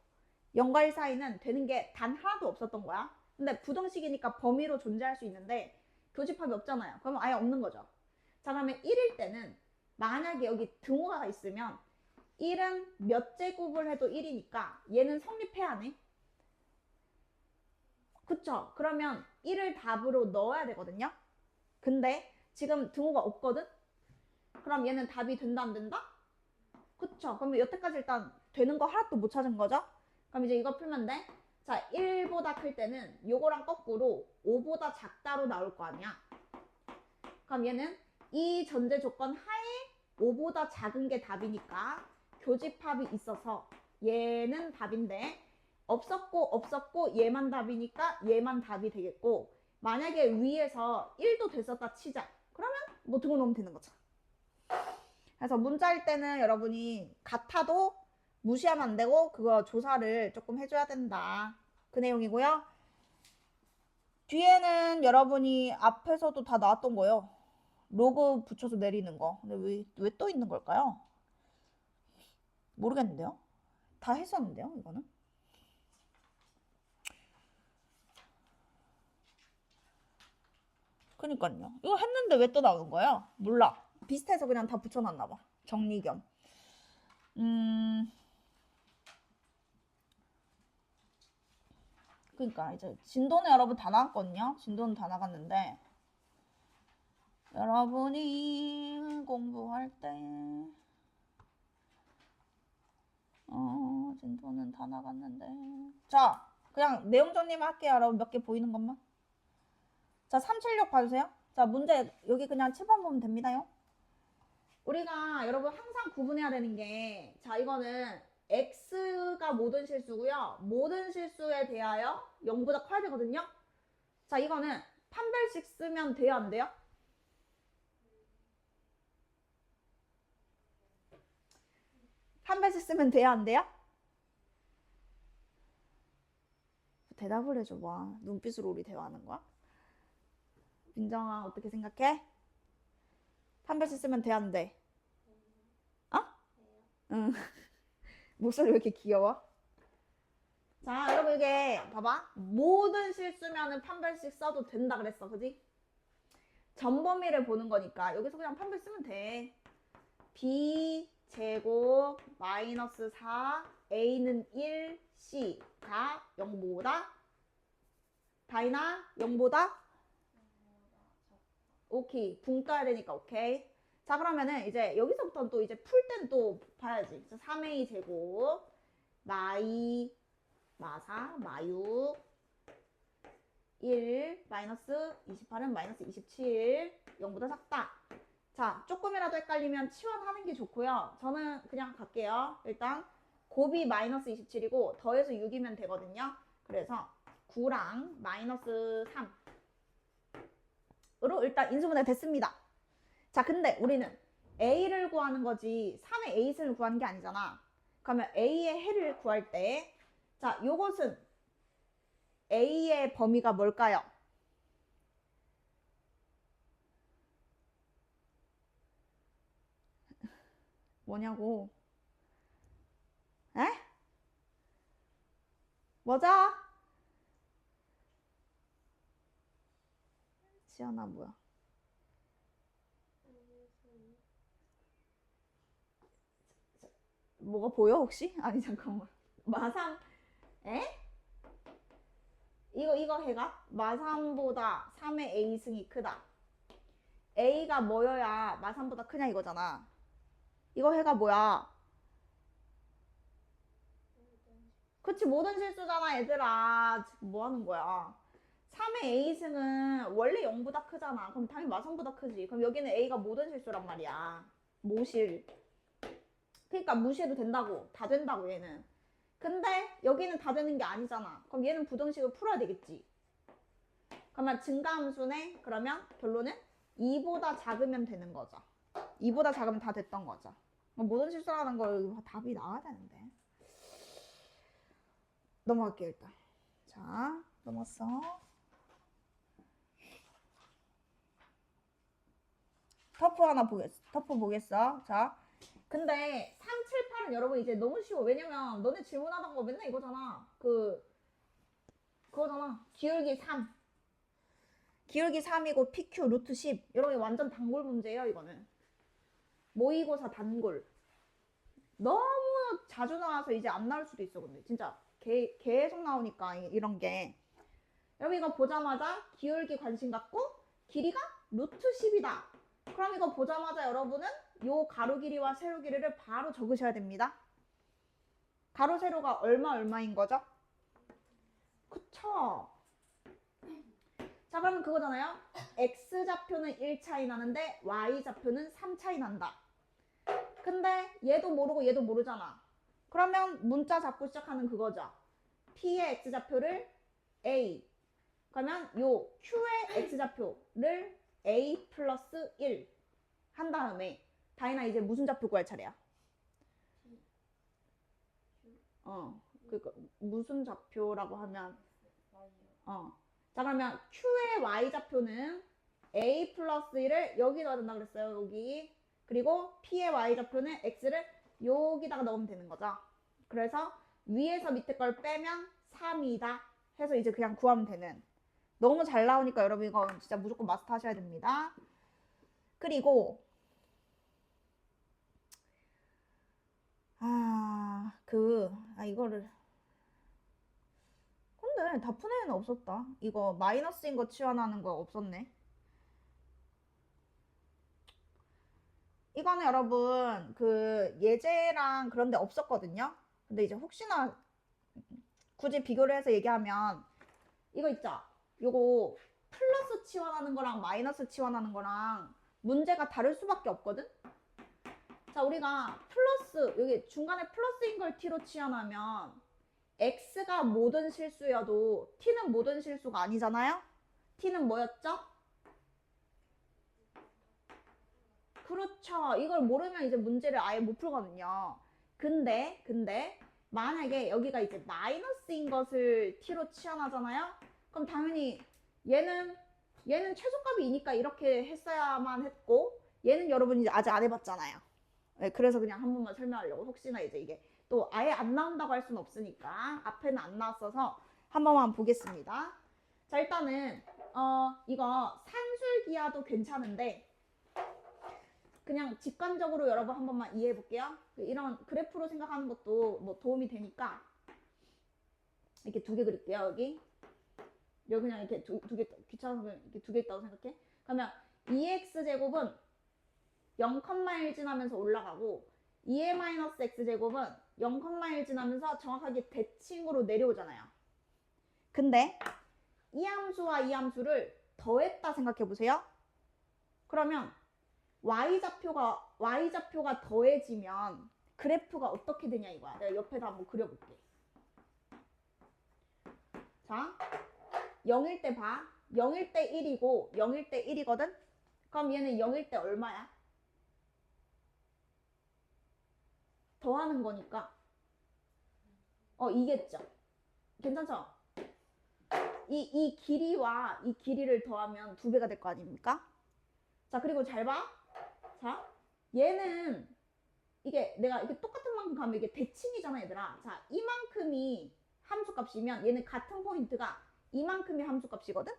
Speaker 1: 0과 1 사이는 되는 게 단 하나도 없었던 거야. 근데 부등식이니까 범위로 존재할 수 있는데 교집합이 없잖아요. 그러면 아예 없는 거죠. 자, 그러면 1일 때는 만약에 여기 등호가 있으면 1은 몇 제곱을 해도 1이니까 얘는 성립해야 하네. 그쵸? 그러면 1을 답으로 넣어야 되거든요. 근데 지금 등호가 없거든? 그럼 얘는 답이 된다 안 된다? 그쵸? 그러면 여태까지 일단 되는 거 하나도 못 찾은 거죠? 그럼 이제 이거 풀면 돼. 자, 1보다 클 때는 요거랑 거꾸로 5보다 작다로 나올 거 아니야. 그럼 얘는 이 전제 조건 하에 5보다 작은 게 답이니까 교집합이 있어서 얘는 답인데 없었고 얘만 답이니까 얘만 답이 되겠고 만약에 위에서 1도 됐었다 치자. 그러면 뭐 등호 넣으면 되는 거죠. 그래서 문자일 때는 여러분이 같아도 무시하면 안 되고 그거 조사를 조금 해줘야 된다. 그 내용이고요. 뒤에는 여러분이 앞에서도 다 나왔던 거예요. 로그 붙여서 내리는 거. 근데 왜 또 있는 걸까요? 모르겠는데요. 다 했었는데요, 이거는. 그니까요. 이거 했는데 왜 또 나오는 거야? 몰라. 비슷해서 그냥 다 붙여놨나 봐. 정리 겸. 그러니까 이제 진도는 여러분 다 나갔거든요. 진도는 다 나갔는데 여러분이 공부할 때 진도는 다 나갔는데 자 그냥 내용 정리만 할게요. 여러분 몇 개 보이는 것만. 자 376 봐주세요. 자 문제 여기 그냥 칠판 보면 됩니다요. 우리가 여러분 항상 구분해야 되는 게 자 이거는 x가 모든 실수고요. 모든 실수에 대하여 0보다 커야 되거든요. 자 이거는 판별식 쓰면 돼요 안 돼요? 판별식 쓰면 돼요 안 돼요? 대답을 해줘 봐. 눈빛으로 우리 대화하는 거야? 민정아 어떻게 생각해? 판별식 쓰면 돼요 안 돼? 어? 응. 목소리 왜 이렇게 귀여워? 자 여러분 이게 봐봐 모든 실수면은 판별식 써도 된다 그랬어 그지? 전범위를 보는 거니까 여기서 그냥 판별 쓰면 돼. b 제곱 마이너스 4 a는 1 c 다 0보다 다이나 0보다 오케이 붕 떠야 되니까 오케이. 자 그러면은 이제 여기서부터는 또 이제 풀 땐 또 봐야지. 3a 제곱 마이 마사 마육 1 마이너스 28은 마이너스 27 0보다 작다. 자 조금이라도 헷갈리면 치환하는 게 좋고요. 저는 그냥 갈게요. 일단 곱이 마이너스 27이고 더해서 6이면 되거든요. 그래서 9랑 마이너스 3으로 일단 인수분해 됐습니다. 자 근데 우리는 a를 구하는 거지 3의 a승을 구하는 게 아니잖아. 그러면 a의 해를 구할 때 자 요것은 a의 범위가 뭘까요? 뭐냐고. 에? 뭐죠? 지연아 뭐야? 뭐가 보여 혹시? 아니 잠깐만. 마삼 에? 이거 해가 마삼보다 3의 a승이 크다. a가 뭐여야 마삼보다 크냐 이거잖아. 이거 해가 뭐야? 그치 모든 실수잖아 얘들아. 지금 뭐 하는 거야? 3의 a승은 원래 0보다 크잖아. 그럼 당연히 마삼보다 크지. 그럼 여기는 a가 모든 실수란 말이야. 모실. 그러니까 무시해도 된다고. 다 된다고 얘는. 근데 여기는 다 되는 게 아니잖아. 그럼 얘는 부등식을 풀어야 되겠지. 그러면 증가함수네. 그러면 결론은 2보다 작으면 되는 거죠. 2보다 작으면 다 됐던 거죠. 모든 실수라는 거 답이 나와야 되는데. 넘어갈게요 일단. 자 넘었어. 터프 보겠어. 자 근데 3, 7, 8은 여러분 이제 너무 쉬워. 왜냐면 너네 질문하던 거 맨날 이거잖아. 그거잖아. 기울기 3. 기울기 3이고 PQ 루트 10. 여러분 완전 단골 문제예요 이거는. 모의고사 단골. 너무 자주 나와서 이제 안 나올 수도 있어. 근데 진짜 계속 나오니까 이런 게. 여러분 이거 보자마자 기울기 관심 갖고 길이가 루트 10이다. 그럼 이거 보자마자 여러분은 요 가로 길이와 세로 길이를 바로 적으셔야 됩니다. 가로 세로가 얼마인 거죠? 그쵸? 자 그러면 그거잖아요. x좌표는 1 차이 나는데 y좌표는 3 차이 난다. 근데 얘도 모르고 얘도 모르잖아. 그러면 문자 잡고 시작하는 그거죠. p의 x좌표를 a. 그러면 요 q의 x좌표를 a 플러스 1 한 다음에 다이나 이제 무슨 좌표 구할 차례야? 그러니까 무슨 좌표라고 하면 자 그러면 q의 y좌표는 a 플러스 1을 여기 넣어야 된다 그랬어요. 여기. 그리고 p의 y좌표는 x를 여기다가 넣으면 되는 거죠. 그래서 위에서 밑에 걸 빼면 3이다 해서 이제 그냥 구하면 되는. 너무 잘 나오니까 여러분 이거 진짜 무조건 마스터 하셔야 됩니다. 그리고 이거를 근데 다푼에는 없었다. 이거 마이너스인 거 치환하는 거 없었네. 이거는 여러분 그 예제랑 그런 데 없었거든요. 근데 이제 혹시나 굳이 비교를 해서 얘기하면 이거 있죠. 요거 플러스 치환하는 거랑 마이너스 치환하는 거랑 문제가 다를 수밖에 없거든. 자, 우리가 플러스 여기 중간에 플러스인 걸 t로 치환하면 x가 모든 실수여도 t는 모든 실수가 아니잖아요. t는 뭐였죠? 그렇죠. 이걸 모르면 이제 문제를 아예 못 풀거든요. 근데 만약에 여기가 이제 마이너스인 것을 t로 치환하잖아요. 그럼 당연히 얘는 최소값이 2니까 이렇게 했어야만 했고 얘는 여러분이 이제 아직 안 해봤잖아요. 네, 그래서 그냥 한 번만 설명하려고. 혹시나 이제 이게 또 아예 안 나온다고 할 수는 없으니까 앞에는 안 나왔어서 한 번만 보겠습니다. 자, 일단은 이거 산술기하도 괜찮은데 그냥 직관적으로 여러분 한 번만 이해해 볼게요. 이런 그래프로 생각하는 것도 뭐 도움이 되니까 이렇게 두 개 그릴게요. 여기 그냥 이렇게 두 개 귀찮아서 이렇게 두 개 있다고 생각해. 그러면 2x제곱은 0,1 지나면서 올라가고 2a-x제곱은 0,1 지나면서 정확하게 대칭으로 내려오잖아요. 근데 이 함수와 이 함수를 더했다 생각해 보세요. 그러면 y좌표가 더해지면 그래프가 어떻게 되냐 이거야. 내가 옆에다 한번 그려볼게. 자, 0일 때 봐. 0일 때 1이고 0일 때 1이거든? 그럼 얘는 0일 때 얼마야? 더하는 거니까 이겠죠. 괜찮죠? 이 길이와 이 길이를 더하면 2배가 될 거 아닙니까? 자, 그리고 잘 봐. 자, 얘는 이게 내가 이렇게 똑같은 만큼 가면 이게 대칭이잖아, 얘들아. 자, 이만큼이 함수값이면 얘는 같은 포인트가 이만큼이 함수값이거든?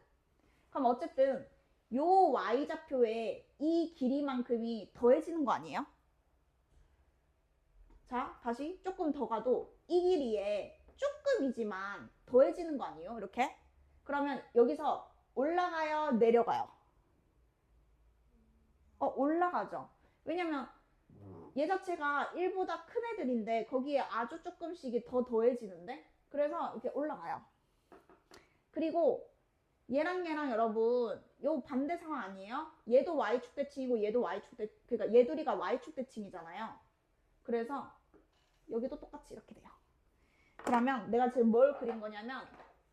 Speaker 1: 그럼 어쨌든 요 y좌표에 이 길이만큼이 더해지는 거 아니에요? 자, 다시 조금 더 가도 이 길이에 조금이지만 더해지는 거 아니에요? 이렇게? 그러면 여기서 올라가요? 내려가요? 올라가죠. 왜냐면 얘 자체가 1보다 큰 애들인데 거기에 아주 조금씩이 더 더해지는데? 그래서 이렇게 올라가요. 그리고 얘랑 여러분 요 반대 상황 아니에요? 얘도 y축 대칭이고 얘도 y축 대 그러니까 얘 둘이가 y축 대칭이잖아요. 그래서 여기도 똑같이 이렇게 돼요. 그러면 내가 지금 뭘 그린 거냐면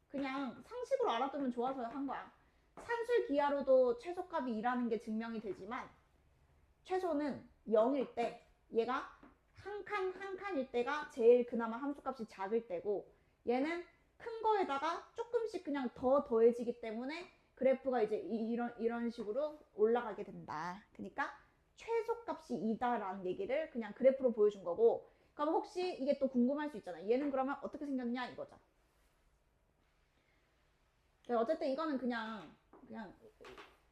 Speaker 1: 그냥 상식으로 알아두면 좋아서 한 거야. 산술 기하로도 최소값이 2라는 게 증명이 되지만 최소는 0일 때 얘가 한 칸일 때가 제일 그나마 함수값이 작을 때고 얘는 큰 거에다가 조금씩 그냥 더 더해지기 때문에 그래프가 이제 이런 식으로 올라가게 된다. 그러니까 최소값이 2다라는 얘기를 그냥 그래프로 보여준 거고. 그럼 혹시 이게 또 궁금할 수 있잖아. 얘는 그러면 어떻게 생겼냐 이거죠. 어쨌든 이거는 그냥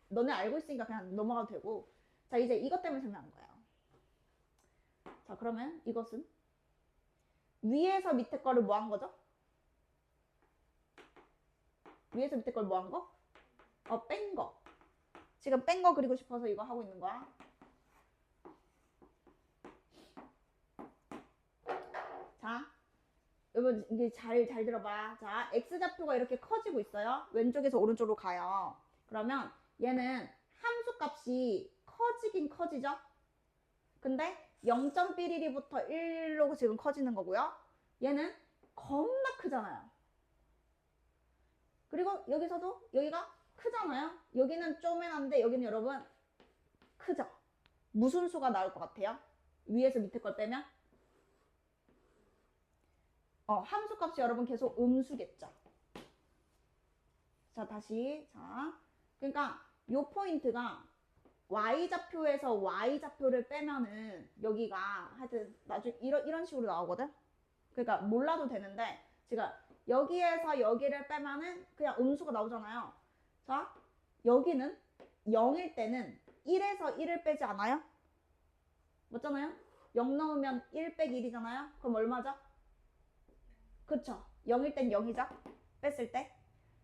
Speaker 1: 너네 알고 있으니까 그냥 넘어가도 되고. 자, 이제 이것 때문에 설명한 거예요. 자, 그러면 이것은 위에서 밑에 거를 뭐 한 거죠? 위에서 밑에 걸 뭐 한 거? 뺀 거. 지금 뺀 거 그리고 싶어서 이거 하고 있는 거야. 자, 여러분 이게 잘 들어봐. 자, x좌표가 이렇게 커지고 있어요. 왼쪽에서 오른쪽으로 가요. 그러면 얘는 함수값이 커지긴 커지죠? 근데 0.1mm부터 1로 지금 커지는 거고요. 얘는 겁나 크잖아요. 그리고 여기서도 여기가 크잖아요. 여기는 쪼매난데 여기는 여러분 크죠? 무슨 수가 나올 것 같아요? 위에서 밑에 걸 빼면? 함수값이 여러분 계속 음수겠죠. 자, 다시. 자, 그러니까 요 포인트가 y좌표에서 y좌표를 빼면은 여기가 하여튼 나중에 이런 식으로 나오거든. 그러니까 몰라도 되는데 제가 여기에서 여기를 빼면은 그냥 음수가 나오잖아요. 자, 여기는 0일 때는 1에서 1을 빼지 않아요? 맞잖아요? 0 넣으면 1 빼기 1이잖아요? 그럼 얼마죠? 그쵸? 0일 땐 0이죠? 뺐을 때.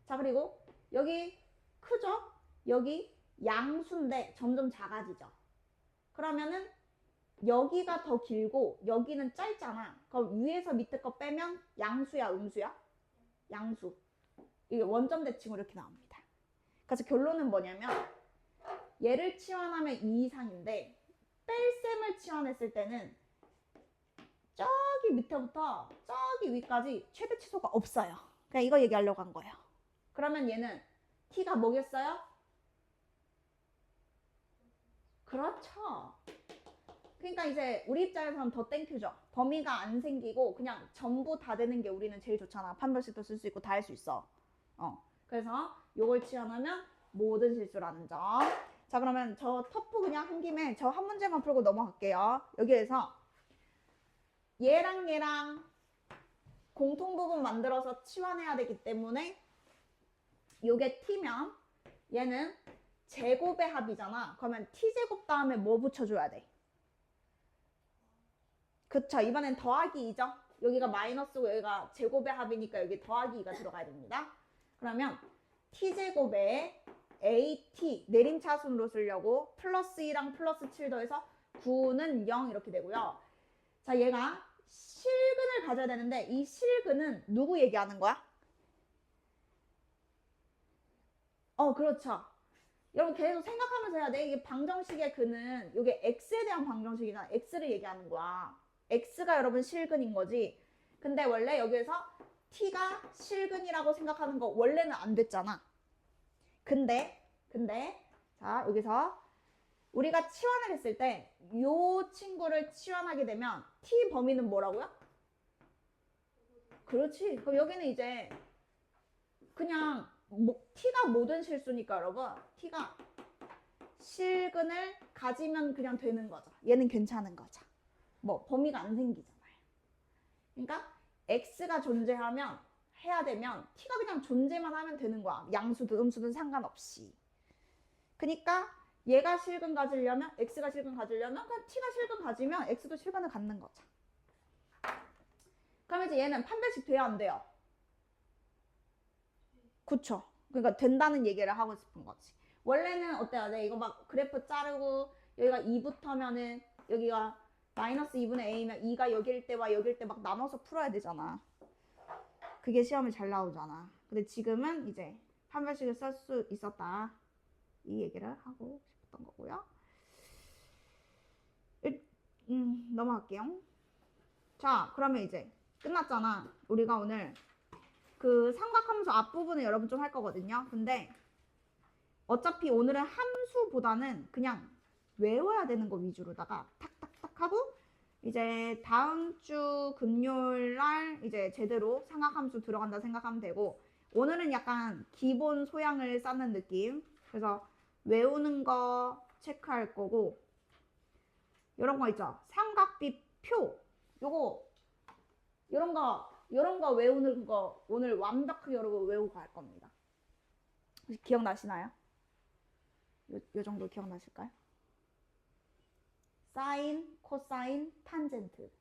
Speaker 1: 자, 그리고 여기 크죠? 여기 양수인데 점점 작아지죠. 그러면은 여기가 더 길고 여기는 짧잖아. 그럼 위에서 밑에 거 빼면 양수야, 음수야? 양수. 이게 원점 대칭으로 이렇게 나옵니다. 그래서 결론은 뭐냐면 얘를 치환하면 2 이상인데 뺄셈을 치환했을 때는 저기 밑에부터 저기 위까지 최대 치수가 없어요. 그냥 이거 얘기하려고 한 거예요. 그러면 얘는 t가 뭐겠어요? 그렇죠. 그러니까 이제 우리 입장에서는 더 땡큐죠. 범위가 안 생기고 그냥 전부 다 되는 게 우리는 제일 좋잖아. 판별식도 쓸 수 있고 다 할 수 있어. 그래서 요걸 치환하면 모든 실수라는 점. 자, 그러면 저 터프 그냥 한 김에 저 한 문제만 풀고 넘어갈게요. 여기에서 얘랑 공통 부분 만들어서 치환해야 되기 때문에 요게 t면 얘는 제곱의 합이잖아. 그러면 t제곱 다음에 뭐 붙여줘야 돼? 그쵸. 이번엔 더하기 2죠. 여기가 마이너스고 여기가 제곱의 합이니까 여기 더하기 2가 들어가야 됩니다. 그러면 t제곱에 at 내림차순으로 쓰려고 플러스 2랑 플러스 7 더해서 9는 0 이렇게 되고요. 자, 얘가 실근을 가져야 되는데 이 실근은 누구 얘기하는 거야? 그렇죠. 여러분 계속 생각하면서 해야 돼. 이게 방정식의 근은 이게 x에 대한 방정식이잖아. x를 얘기하는 거야. x가 여러분 실근인 거지. 근데 원래 여기에서 t가 실근이라고 생각하는 거 원래는 안 됐잖아. 근데 자, 여기서 우리가 치환을 했을 때 이 친구를 치환하게 되면 t 범위는 뭐라고요? 그렇지. 그럼 여기는 이제 그냥 t가 모든 실수니까 여러분 t가 실근을 가지면 그냥 되는 거죠. 얘는 괜찮은 거죠. 뭐 범위가 안 생기잖아요. 그러니까 x가 존재하면 해야 되면 t가 그냥 존재만 하면 되는 거야. 양수든 음수든 상관없이. 그러니까 얘가 실근 가지려면 x가 실근 가지려면 그냥 t가 실근 가지면 x도 실근을 갖는 거죠. 그럼 이제 얘는 판별식 돼야 안 돼요? 그쵸. 그러니까 된다는 얘기를 하고 싶은 거지. 원래는 어때요? 네, 이거 막 그래프 자르고 여기가 2부터면은 여기가 마이너스 2분의 a면 2가 여기일 때와 여기일 때 막 나눠서 풀어야 되잖아. 그게 시험에 잘 나오잖아. 근데 지금은 이제 판별식을 쓸 수 있었다. 이 얘기를 하고 싶었던 거고요. 넘어갈게요. 자, 그러면 이제 끝났잖아. 우리가 오늘 그 삼각함수 앞부분을 여러분 좀 할 거거든요. 근데 어차피 오늘은 함수보다는 그냥 외워야 되는 거 위주로다가 탁탁탁 하고 이제 다음 주 금요일 날 이제 제대로 삼각함수 들어간다 생각하면 되고 오늘은 약간 기본 소양을 쌓는 느낌. 그래서 외우는 거 체크할 거고 이런 거 있죠. 삼각비표 요거 이런 거 외우는 거 오늘 완벽하게 여러분 외우고 갈 겁니다. 혹시 기억나시나요? 요 정도 기억나실까요? 사인, 코사인, 탄젠트.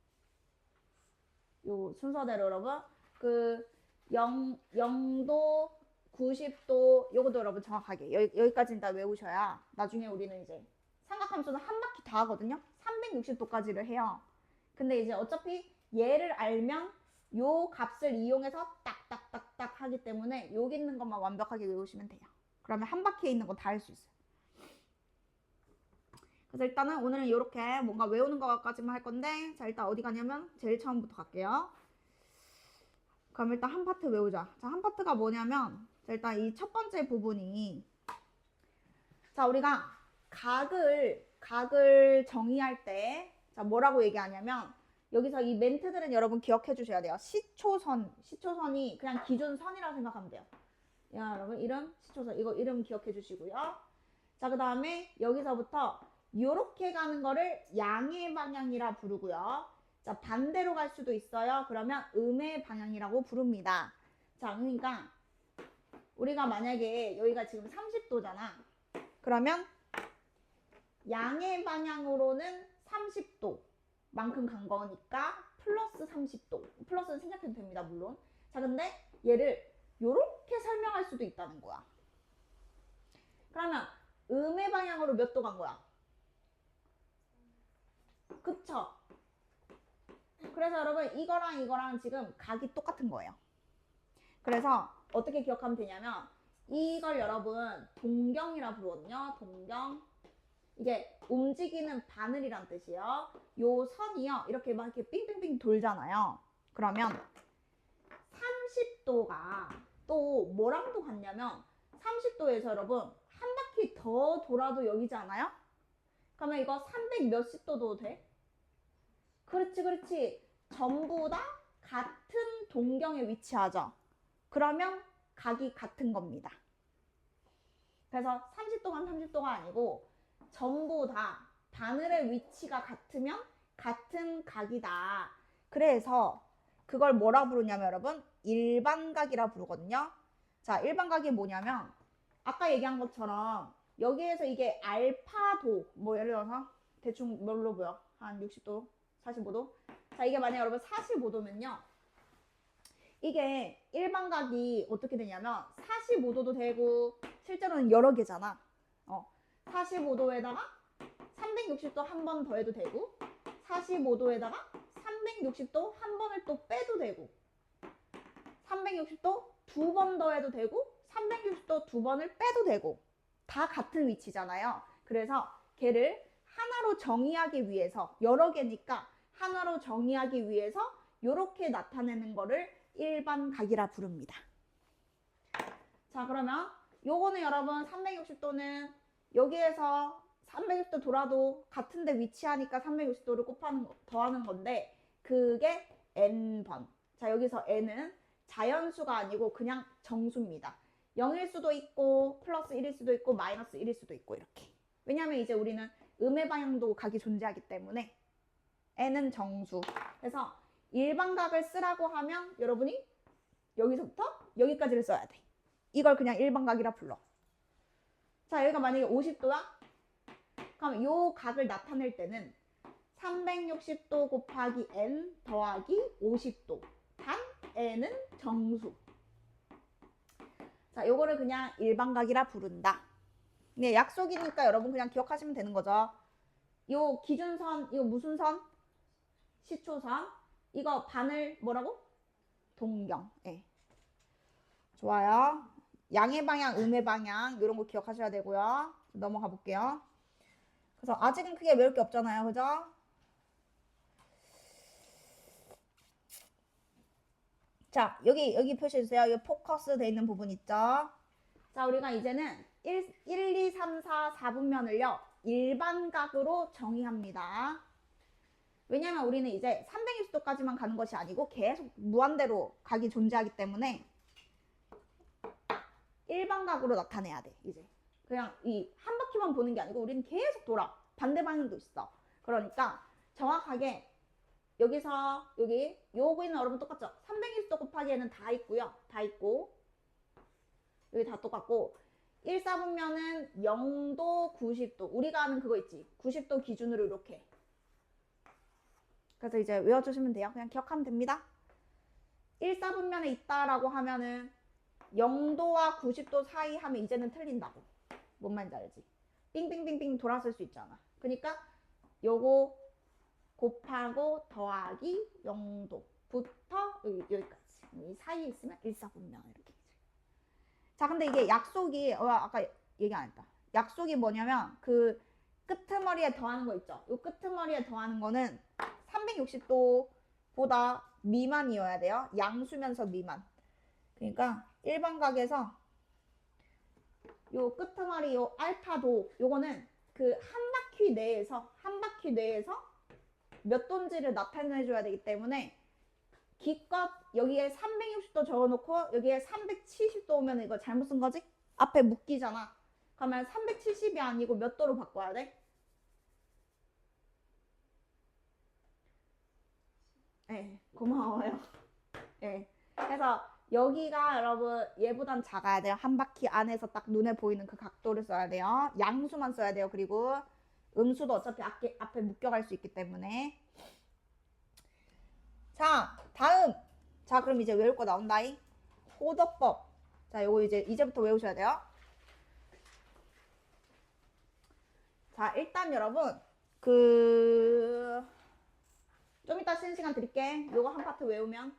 Speaker 1: 요 순서대로 여러분 그 0도, 90도 요것도 여러분 정확하게 여기까지는 다 외우셔야 나중에 우리는 이제 삼각함수는 한 바퀴 다 하거든요. 360도까지를 해요. 근데 이제 어차피 얘를 알면 요 값을 이용해서 딱딱딱딱 하기 때문에 여기 있는 것만 완벽하게 외우시면 돼요. 그러면 한 바퀴에 있는 거 다 할 수 있어요. 그래서 일단은 오늘은 이렇게 뭔가 외우는 것까지만 할 건데 자 일단 어디 가냐면 제일 처음부터 갈게요. 그럼 일단 한 파트 외우자. 자, 한 파트가 뭐냐면 자, 일단 이 첫 번째 부분이 자 우리가 각을 정의할 때 자 뭐라고 얘기하냐면 여기서 이 멘트들은 여러분 기억해 주셔야 돼요. 시초선이 그냥 기준선이라고 생각하면 돼요. 야, 여러분 이름 시초선 이거 이름 기억해 주시고요. 자, 그 다음에 여기서부터 요렇게 가는 거를 양의 방향이라 부르고요. 자, 반대로 갈 수도 있어요. 그러면 음의 방향이라고 부릅니다. 자, 그러니까 우리가 만약에 여기가 지금 30도잖아. 그러면 양의 방향으로는 30도만큼 간 거니까 플러스 30도. 플러스는 생략해도 됩니다, 물론. 자, 근데 얘를 요렇게 설명할 수도 있다는 거야. 그러면 음의 방향으로 몇 도 간 거야? 그쵸? 그래서 여러분 이거랑 이거랑 지금 각이 똑같은 거예요. 그래서 어떻게 기억하면 되냐면 이걸 여러분 동경이라 부르거든요. 동경. 이게 움직이는 바늘이란 뜻이에요. 요 선이요. 이렇게 막 이렇게 빙빙빙 돌잖아요. 그러면 30도가 또 뭐랑도 같냐면 30도에서 여러분 한 바퀴 더 돌아도 여기지 않아요? 그러면 이거 300 몇십 도도 돼? 그렇지, 그렇지. 전부 다 같은 동경에 위치하죠. 그러면 각이 같은 겁니다. 그래서 30도만 30도가 아니고 전부 다 바늘의 위치가 같으면 같은 각이다. 그래서 그걸 뭐라 부르냐면 여러분 일반각이라 부르거든요. 자, 일반각이 뭐냐면 아까 얘기한 것처럼 여기에서 이게 알파도 뭐 예를 들어서 대충 뭘로 보여? 한 60도, 45도? 자, 이게 만약 여러분 45도면요. 이게 일반각이 어떻게 되냐면 45도도 되고 실제로는 여러 개잖아. 45도에다가 360도 한 번 더 해도 되고 45도에다가 360도 한 번을 또 빼도 되고 360도 두 번 더 해도 되고 360도 두 번을 빼도 되고 다 같은 위치잖아요. 그래서 걔를 하나로 정의하기 위해서 여러 개니까 하나로 정의하기 위해서 이렇게 나타내는 거를 일반각이라 부릅니다. 자, 그러면 요거는 여러분 360도는 여기에서 360도 돌아도 같은 데 위치하니까 360도를 더하는 건데 그게 n번. 자, 여기서 n은 자연수가 아니고 그냥 정수입니다. 0일 수도 있고 플러스 1일 수도 있고 마이너스 1일 수도 있고 이렇게. 왜냐면 이제 우리는 음의 방향도 각이 존재하기 때문에 n은 정수. 그래서 일반각을 쓰라고 하면 여러분이 여기서부터 여기까지를 써야 돼. 이걸 그냥 일반각이라 불러. 자, 여기가 만약에 50도야? 그럼 이 각을 나타낼 때는 360도 곱하기 n 더하기 50도. 단 n은 정수. 자, 요거를 그냥 일반각이라 부른다. 네, 약속이니까 여러분 그냥 기억하시면 되는 거죠. 요 기준선, 이거 무슨 선? 시초선. 이거 바늘 뭐라고? 동경. 예. 좋아요. 양의 방향, 음의 방향 이런 거 기억하셔야 되고요. 넘어가 볼게요. 그래서 아직은 크게 외울 게 없잖아요. 그죠? 자, 여기 표시해 주세요. 여기 포커스 돼 있는 부분 있죠? 자, 우리가 이제는 1, 2, 3, 4, 4분면을요. 일반각으로 정의합니다. 왜냐면 우리는 이제 360도까지만 가는 것이 아니고 계속 무한대로 각이 존재하기 때문에 일반각으로 나타내야 돼. 이제 그냥 이 한 바퀴만 보는 게 아니고 우리는 계속 돌아. 반대 방향도 있어. 그러니까 정확하게 여기서 여기 요거는 여러분 똑같죠? 360도 곱하기에는 다 있고요. 다 있고 여기 다 똑같고 1, 4분면은 0도, 90도. 우리가 아는 그거 있지. 90도 기준으로 이렇게. 그래서 이제 외워주시면 돼요. 그냥 기억하면 됩니다. 1, 4분면에 있다라고 하면은 0도와 90도 사이 하면 이제는 틀린다고. 뭔 말인지 알지? 빙빙빙빙 돌았을 수 있잖아. 그러니까 요거 곱하고 더하기 0도부터 여기까지. 이 사이에 있으면 1, 4분면 이렇게. 자, 근데 이게 약속이 아까 얘기 안 했다. 약속이 뭐냐면 그 끄트머리에 더하는 거 있죠. 이 끄트머리에 더하는 거는 360도보다 미만이어야 돼요. 양수면서 미만. 그러니까 일반각에서 요 끄트머리 요 알파도 요거는 그 한 바퀴 내에서 몇 도인지를 나타내 줘야 되기 때문에 기껏 여기에 360도 적어놓고 여기에 370도 오면 이거 잘못 쓴 거지? 앞에 묶이잖아. 그러면 370이 아니고 몇 도로 바꿔야 돼? 네, 고마워요. 네. 그래서 여기가 여러분 얘보단 작아야 돼요. 한 바퀴 안에서 딱 눈에 보이는 그 각도를 써야 돼요. 양수만 써야 돼요. 그리고 음수도 어차피 앞에 묶여갈 수 있기 때문에. 자, 다음. 자, 그럼 이제 외울 거 나온다이. 호도법. 자, 요거 이제부터 외우셔야 돼요. 자, 일단 여러분 좀 이따 쉬는 시간 드릴게. 요거 한 파트 외우면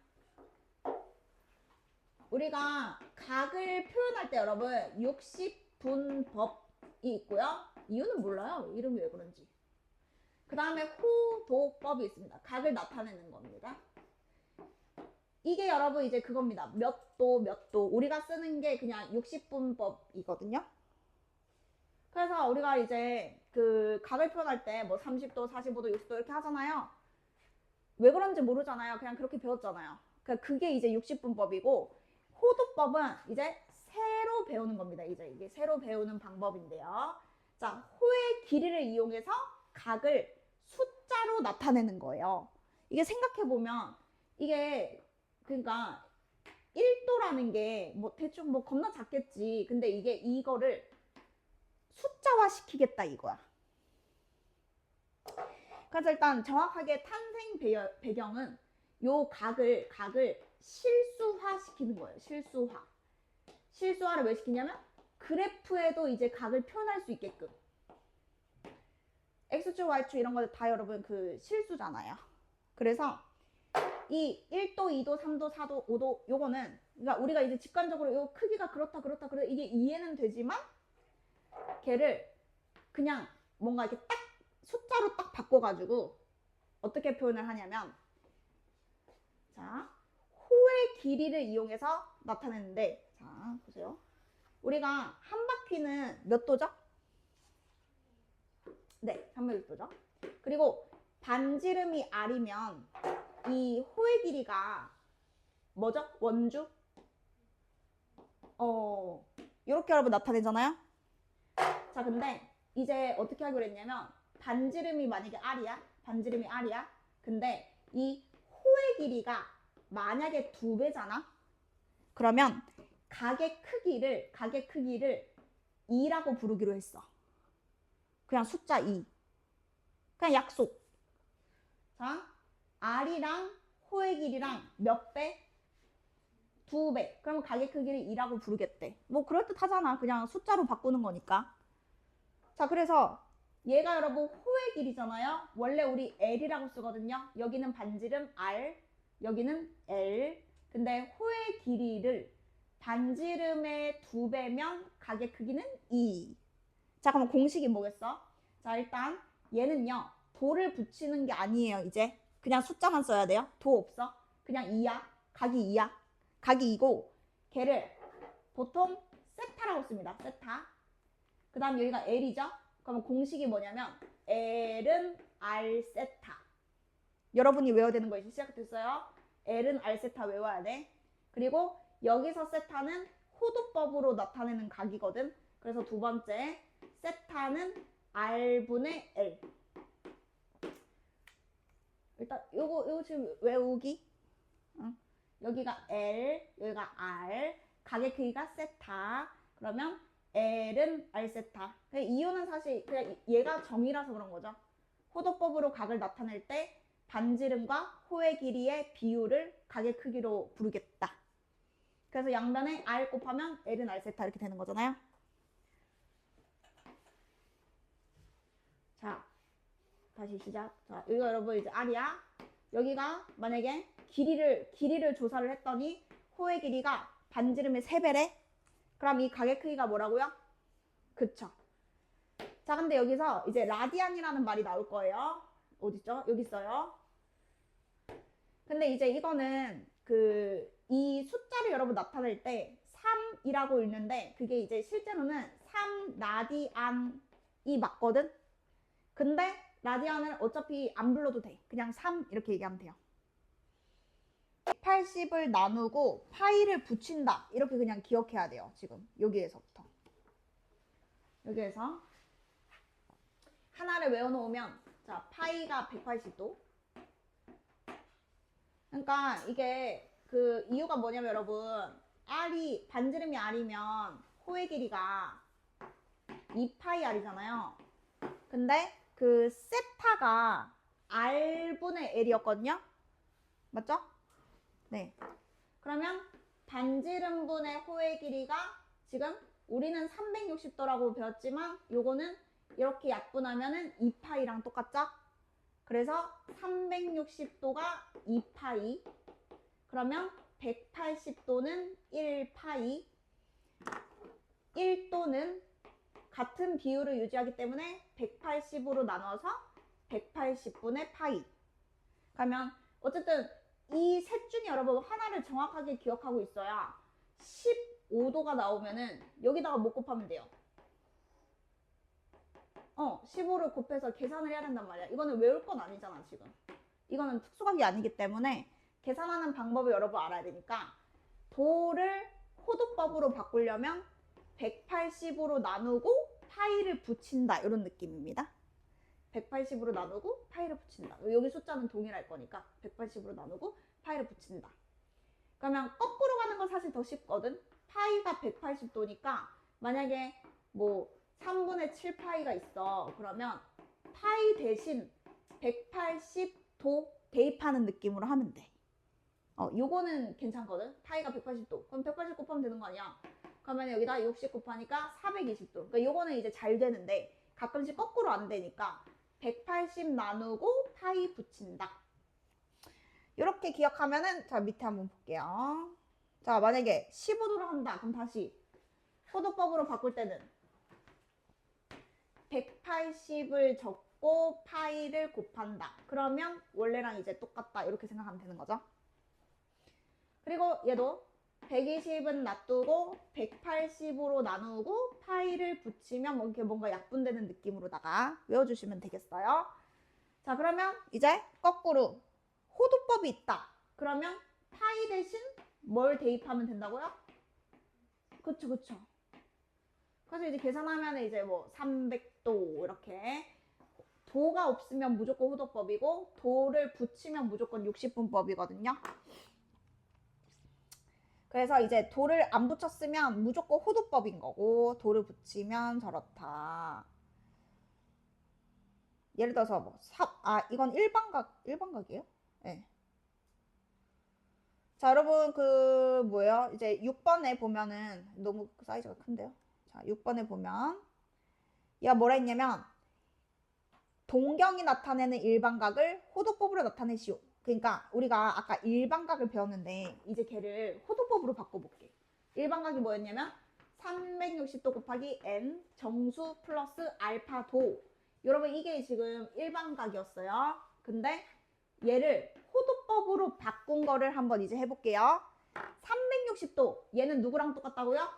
Speaker 1: 우리가 각을 표현할 때 여러분 60분법이 있고요. 이유는 몰라요. 이름이 왜 그런지. 그 다음에 호도법이 있습니다. 각을 나타내는 겁니다. 이게 여러분 이제 그겁니다. 몇 도, 몇 도. 우리가 쓰는 게 그냥 60분법이거든요. 그래서 우리가 이제 그 각을 표현할 때 뭐 30도, 45도, 60도 이렇게 하잖아요. 왜 그런지 모르잖아요. 그냥 그렇게 배웠잖아요. 그러니까 그게 이제 60분법이고 호도법은 이제 새로 배우는 겁니다. 이제 이게 새로 배우는 방법인데요. 자, 호의 길이를 이용해서 각을 숫자로 나타내는 거예요. 이게 생각해보면 이게 그러니까 1도라는 게 뭐 대충 뭐 겁나 작겠지. 근데 이거를 숫자화 시키겠다 이거야. 그래서 일단 정확하게 탄생 배경은 요 각을 실수화 시키는 거예요. 실수화. 실수화를 왜 시키냐면 그래프에도 이제 각을 표현할 수 있게끔. X축, Y축 이런 거 다 여러분 그 실수잖아요. 그래서 이 1도, 2도, 3도, 4도, 5도 요거는 그러니까 우리가 이제 직관적으로 요 크기가 그렇다 이게 이해는 되지만 걔를 그냥 뭔가 이렇게 딱 숫자로 딱 바꿔가지고 어떻게 표현을 하냐면 자, 호의 길이를 이용해서 나타내는데 자, 보세요. 우리가 한 바퀴는 몇 도죠? 네, 360도죠. 그리고 반지름이 R이면 이 호의 길이가 뭐죠? 원주? 이렇게 여러분 나타내잖아요. 자, 근데 이제 어떻게 하기로 했냐면 반지름이 만약에 R이야. 반지름이 R이야. 근데 이 호의 길이가 만약에 2배잖아. 그러면 각의 크기를 2라고 부르기로 했어. 그냥 숫자 2. 그냥 약속. 자, R이랑 호의 길이랑 몇 배? 2배. 그러면 각의 크기를 2라고 부르겠대. 뭐 그럴듯하잖아. 그냥 숫자로 바꾸는 거니까. 자, 그래서 얘가 여러분 호의 길이잖아요. 원래 우리 L이라고 쓰거든요. 여기는 반지름 R, 여기는 L. 근데 호의 길이를 반지름의 2배면 각의 크기는 2. 자, 그럼 공식이 뭐겠어? 자, 일단 얘는요. 도를 붙이는 게 아니에요. 이제 그냥 숫자만 써야 돼요. 도 없어. 그냥 2야. 각이 2야. 각이 2고 걔를 보통 세타라고 씁니다. 세타. 그 다음 여기가 L이죠. 그러면 공식이 뭐냐면 L은 R 세타. 여러분이 외워야 되는 거 이제 시작됐어요. L은 R 세타 외워야 돼. 그리고 여기서 세타는 호도법으로 나타내는 각이거든. 그래서 두 번째 세타는 R분의 L. 일단 요거 지금 외우기. 여기가 L, 여기가 R. 각의 크기가 세타. 그러면 L은 R 세타. 이유는 사실 그냥 얘가 정의라서 그런 거죠. 호도법으로 각을 나타낼 때 반지름과 호의 길이의 비율을 각의 크기로 부르겠다. 그래서 양변에 R 곱하면 L은 R 세타 이렇게 되는 거잖아요. 자, 다시 시작. 자, 이거 여러분 이제 R이야. 여기가 만약에 길이를 조사를 했더니 호의 길이가 반지름의 3배래. 그럼 이 각의 크기가 뭐라고요? 그쵸. 자, 근데 여기서 이제 라디안이라는 말이 나올 거예요. 어딨죠? 여기 있어요. 근데 이제 이거는 이 숫자를 여러분 나타낼 때 3이라고 읽는데 그게 이제 실제로는 3라디안이 맞거든? 근데 라디안을 어차피 안 불러도 돼. 그냥 3 이렇게 얘기하면 돼요. 80을 나누고 파이를 붙인다. 이렇게 그냥 기억해야 돼요. 지금 여기에서부터. 여기에서 하나를 외워놓으면 자 파이가 180도. 그러니까 이게 그 이유가 뭐냐면 여러분 R이 반지름이 R이면 호의 길이가 2파이 R이잖아요. 근데 그 세타가 R분의 L이었거든요. 맞죠? 네. 그러면 반지름분의 호의 길이가 지금 우리는 360도라고 배웠지만 요거는 이렇게 약분하면은 2파이랑 똑같죠? 그래서 360도가 2파이. 그러면 180도는 1파이. 1도는 같은 비율을 유지하기 때문에 180으로 나눠서 180분의 파이. 그러면 어쨌든 이 셋 중에 여러분 하나를 정확하게 기억하고 있어야 15도가 나오면은 여기다가 못 곱하면 돼요. 15를 곱해서 계산을 해야 된단 말이야. 이거는 외울 건 아니잖아 지금. 이거는 특수각이 아니기 때문에 계산하는 방법을 여러분 알아야 되니까 도를 호도법으로 바꾸려면 180으로 나누고 파이를 붙인다 이런 느낌입니다. 180으로 나누고 파이를 붙인다. 여기 숫자는 동일할 거니까 180으로 나누고 파이를 붙인다. 그러면 거꾸로 가는 건 사실 더 쉽거든. 파이가 180도니까 만약에 뭐 3분의 7파이가 있어. 그러면 파이 대신 180도 대입하는 느낌으로 하면 돼. 요거는 괜찮거든. 파이가 180도. 그럼 180 곱하면 되는 거 아니야? 그러면 여기다 60 곱하니까 420도. 그러니까 요거는 이제 잘 되는데 가끔씩 거꾸로 안 되니까 180 나누고 파이 붙인다. 이렇게 기억하면은 자 밑에 한번 볼게요. 자 만약에 15도를 한다. 그럼 다시 호도법으로 바꿀 때는 180을 적고 파이를 곱한다. 그러면 원래랑 이제 똑같다. 이렇게 생각하면 되는 거죠. 그리고 얘도 120은 놔두고 180으로 나누고 파이를 붙이면 이렇게 뭔가 약분되는 느낌으로다가 외워주시면 되겠어요. 자 그러면 이제 거꾸로 호도법이 있다. 그러면 파이 대신 뭘 대입하면 된다고요? 그쵸 그쵸. 그래서 이제 계산하면 이제 뭐 300도 이렇게 도가 없으면 무조건 호도법이고 도를 붙이면 무조건 60분법이거든요. 그래서 이제 도를 안 붙였으면 무조건 호도법인 거고 도를 붙이면 저렇다. 예를 들어서 뭐 이건 일반각이에요? 네. 자 여러분 그 뭐예요? 이제 6번에 보면은 너무 사이즈가 큰데요. 자 6번에 보면 얘가 뭐라 했냐면 동경이 나타내는 일반각을 호도법으로 나타내시오. 그러니까 우리가 아까 일반각을 배웠는데 이제 걔를 호도법으로 바꿔볼게. 일반각이 뭐였냐면 360도 곱하기 n 정수 플러스 알파 도. 여러분 이게 지금 일반각이었어요. 근데 얘를 호도법으로 바꾼 거를 한번 이제 해볼게요. 360도 얘는 누구랑 똑같다고요?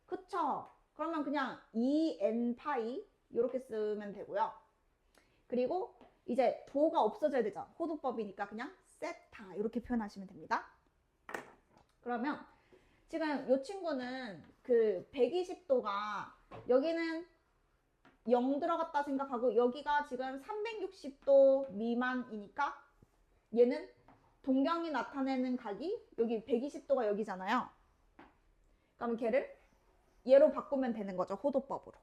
Speaker 1: 그쵸? 그러면 그냥 2n 파이 이렇게 쓰면 되고요. 그리고 이제 도가 없어져야 되죠. 호도법이니까 그냥 세타 이렇게 표현하시면 됩니다. 그러면 지금 이 친구는 그 120도가 여기는 0 들어갔다 생각하고 여기가 지금 360도 미만이니까 얘는 동경이 나타내는 각이 여기 120도가 여기잖아요. 그럼 걔를 얘로 바꾸면 되는 거죠. 호도법으로.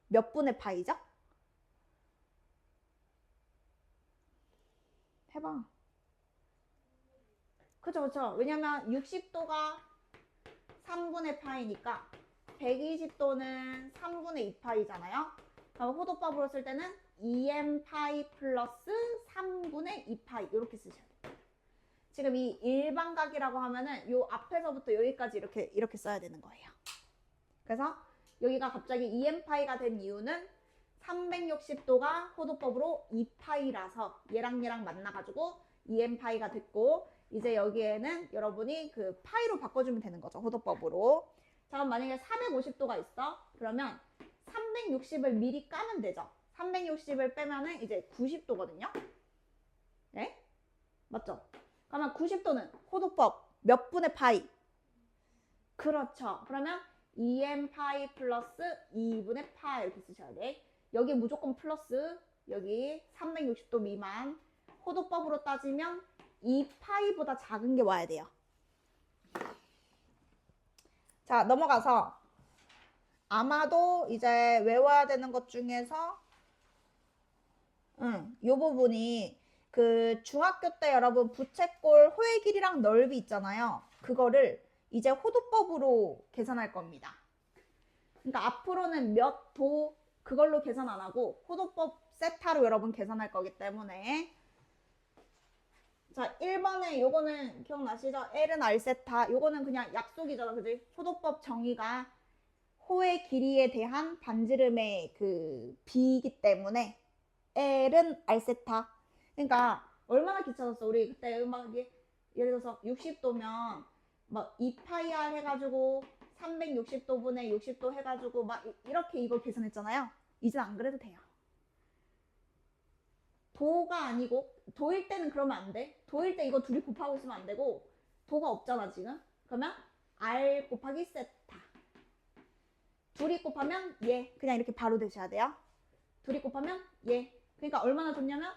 Speaker 1: 몇 분의 파이죠? 해봐. 그쵸 그쵸. 왜냐면 60도가 3분의 파이니까 120도는 3분의 2파이잖아요. 그럼 호도법으로 쓸 때는 2m 파이 플러스 3분의 2파이 이렇게 쓰셔야 돼요. 지금 이 일반각이라고 하면은 요 앞에서부터 여기까지 이렇게 써야 되는 거예요. 그래서 여기가 갑자기 2m 파이가 된 이유는 360도가 호도법으로 2파이라서 얘랑 만나가지고 2m 파이가 됐고 이제 여기에는 여러분이 그 파이로 바꿔주면 되는 거죠. 호도법으로. 자 그럼 만약에 450도가 있어. 그러면 360을 미리 까면 되죠. 360을 빼면은 이제 90도거든요. 네? 맞죠? 그러면 90도는 호도법 몇 분의 파이? 그렇죠. 그러면 2n 파이 플러스 2분의 파 이렇게 쓰셔야 돼. 여기 무조건 플러스, 여기 360도 미만. 호도법으로 따지면 2파이보다 작은 게 와야 돼요. 자, 넘어가서 아마도 이제 외워야 되는 것 중에서 요 부분이 그 중학교 때 여러분 부채꼴 호의 길이랑 넓이 있잖아요. 그거를 이제 호도법으로 계산할 겁니다. 그러니까 앞으로는 몇 도 그걸로 계산 안 하고 호도법 세타로 여러분 계산할 거기 때문에 자 1번에 요거는 기억나시죠? L은 R 세타 요거는 그냥 약속이잖아 그지? 호도법 정의가 호의 길이에 대한 반지름의 그 비이기 때문에 L은 R 세타. 그러니까 얼마나 귀찮았어. 우리 그때 음악이 예를 들어서 60도면 막 2파이 R 해가지고 360도분의 60도 해가지고 막 이렇게 이걸 계산했잖아요. 이젠 안 그래도 돼요. 도가 아니고 도일 때는 그러면 안 돼. 도일 때 이거 둘이 곱하고 있으면 안 되고 도가 없잖아 지금. 그러면 R 곱하기 세타. 둘이 곱하면 얘. 그냥 이렇게 바로 되셔야 돼요. 둘이 곱하면 얘. 그러니까 얼마나 좋냐면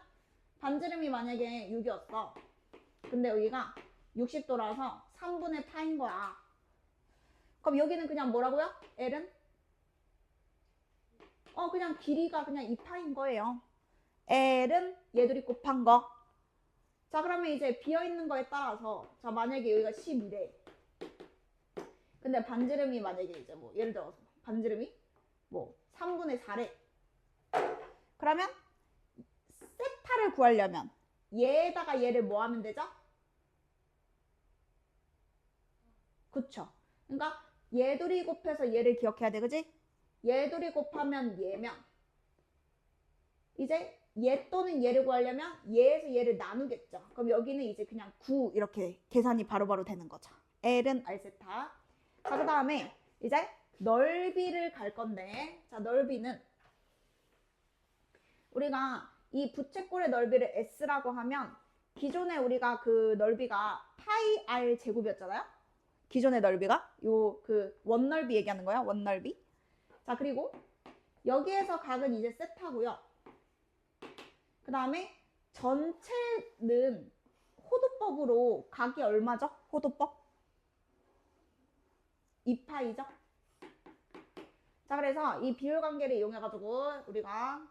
Speaker 1: 반지름이 만약에 6이었어. 근데 여기가 60도라서 3분의 파인 거야. 그럼 여기는 그냥 뭐라고요? L은? 그냥 길이가 그냥 2파인 거예요. L은 얘들이 곱한 거. 자, 그러면 이제 비어있는 거에 따라서 자, 만약에 여기가 12래. 근데 반지름이 만약에 이제 뭐 예를 들어서 반지름이 뭐 3분의 4래. 그러면 세타를 구하려면 얘에다가 얘를 뭐 하면 되죠? 그쵸? 그러니까 얘들이 곱해서 얘를 기억해야 돼, 그지? 얘들이 곱하면 얘면 이제 얘 또는 얘를 구하려면 얘에서 얘를 나누겠죠. 그럼 여기는 이제 그냥 9 이렇게 계산이 바로바로 되는 거죠. L은 R세타. 자, 그 다음에 이제 넓이를 갈 건데 자, 넓이는 우리가 이 부채꼴의 넓이를 S라고 하면 기존에 우리가 그 넓이가 파이 R 제곱이었잖아요. 기존의 넓이가 요 그 원넓이 얘기하는 거야. 원넓이. 자, 그리고 여기에서 각은 이제 세타고요. 그 다음에 전체는 호도법으로 각이 얼마죠? 호도법? 2파이죠? 자, 그래서 이 비율 관계를 이용해가지고 우리가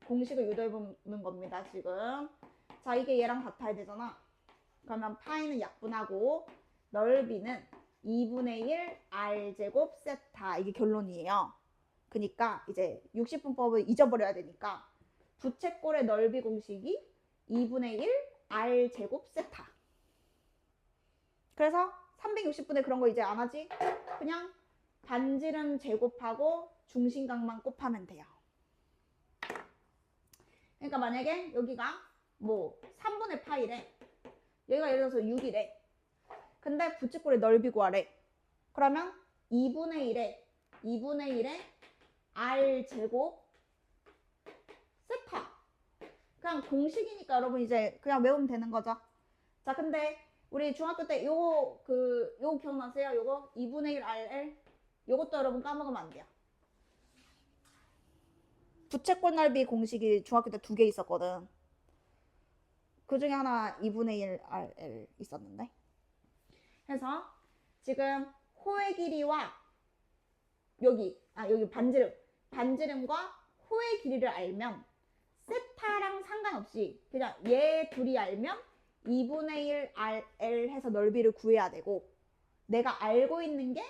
Speaker 1: 공식을 유도해보는 겁니다, 지금. 자, 이게 얘랑 같아야 되잖아. 그러면 파이는 약분하고 넓이는 2분의 1 R제곱 세타. 이게 결론이에요. 그러니까 이제 60분법을 잊어버려야 되니까 부채꼴의 넓이 공식이 2분의 1 R제곱 세타. 그래서 360분의 그런 거 이제 안 하지? 그냥 반지름 제곱하고 중심각만 곱하면 돼요. 그러니까 만약에 여기가 뭐 3분의 파이래. 여기가 예를 들어서 6이래. 근데 부채꼴의 넓이 구하래. 그러면 2분의 1에 2분의 1에 R제곱 세타. 그냥 공식이니까 여러분 이제 그냥 외우면 되는 거죠. 자, 근데 우리 중학교 때 요거 요거 기억나세요? 요거 2분의 1 RL. 요것도 여러분 까먹으면 안 돼요. 부채꼴 넓이 공식이 중학교 때 2개 있었거든. 그 중에 하나 2분의 1 RL 있었는데. 그래서 지금 호의 길이와 여기 반지름과 호의 길이를 알면 세타랑 상관없이 그냥 얘 둘이 알면 2분의 1 RL 해서 넓이를 구해야 되고 내가 알고 있는 게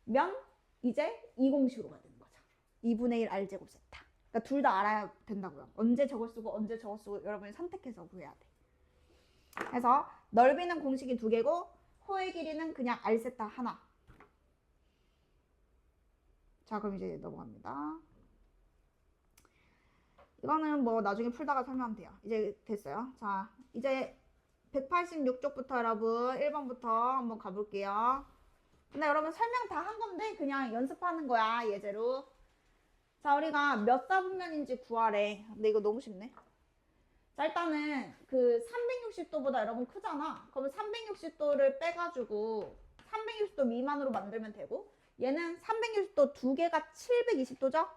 Speaker 1: 세타면 이제 이 공식으로 가야 되는 거죠. 2분의 1 R제곱 세타. 그러니까 둘 다 알아야 된다고요. 언제 저걸 쓰고 언제 저걸 쓰고 여러분이 선택해서 구해야 돼. 그래서 넓이는 공식이 2개고 호의 길이는 그냥 R 세타 하나. 자, 그럼 이제 넘어갑니다. 이거는 뭐 나중에 풀다가 설명하면 돼요. 이제 됐어요. 자, 이제 186쪽부터 여러분 1번부터 한번 가볼게요. 근데 여러분 설명 다 한 건데 그냥 연습하는 거야, 예제로. 자, 우리가 몇 사분면인지 구하래. 근데 이거 너무 쉽네. 자, 일단은 그 360도보다 여러분 크잖아. 그러면 360도를 빼가지고 360도 미만으로 만들면 되고 얘는 360도 두 개가 720도죠?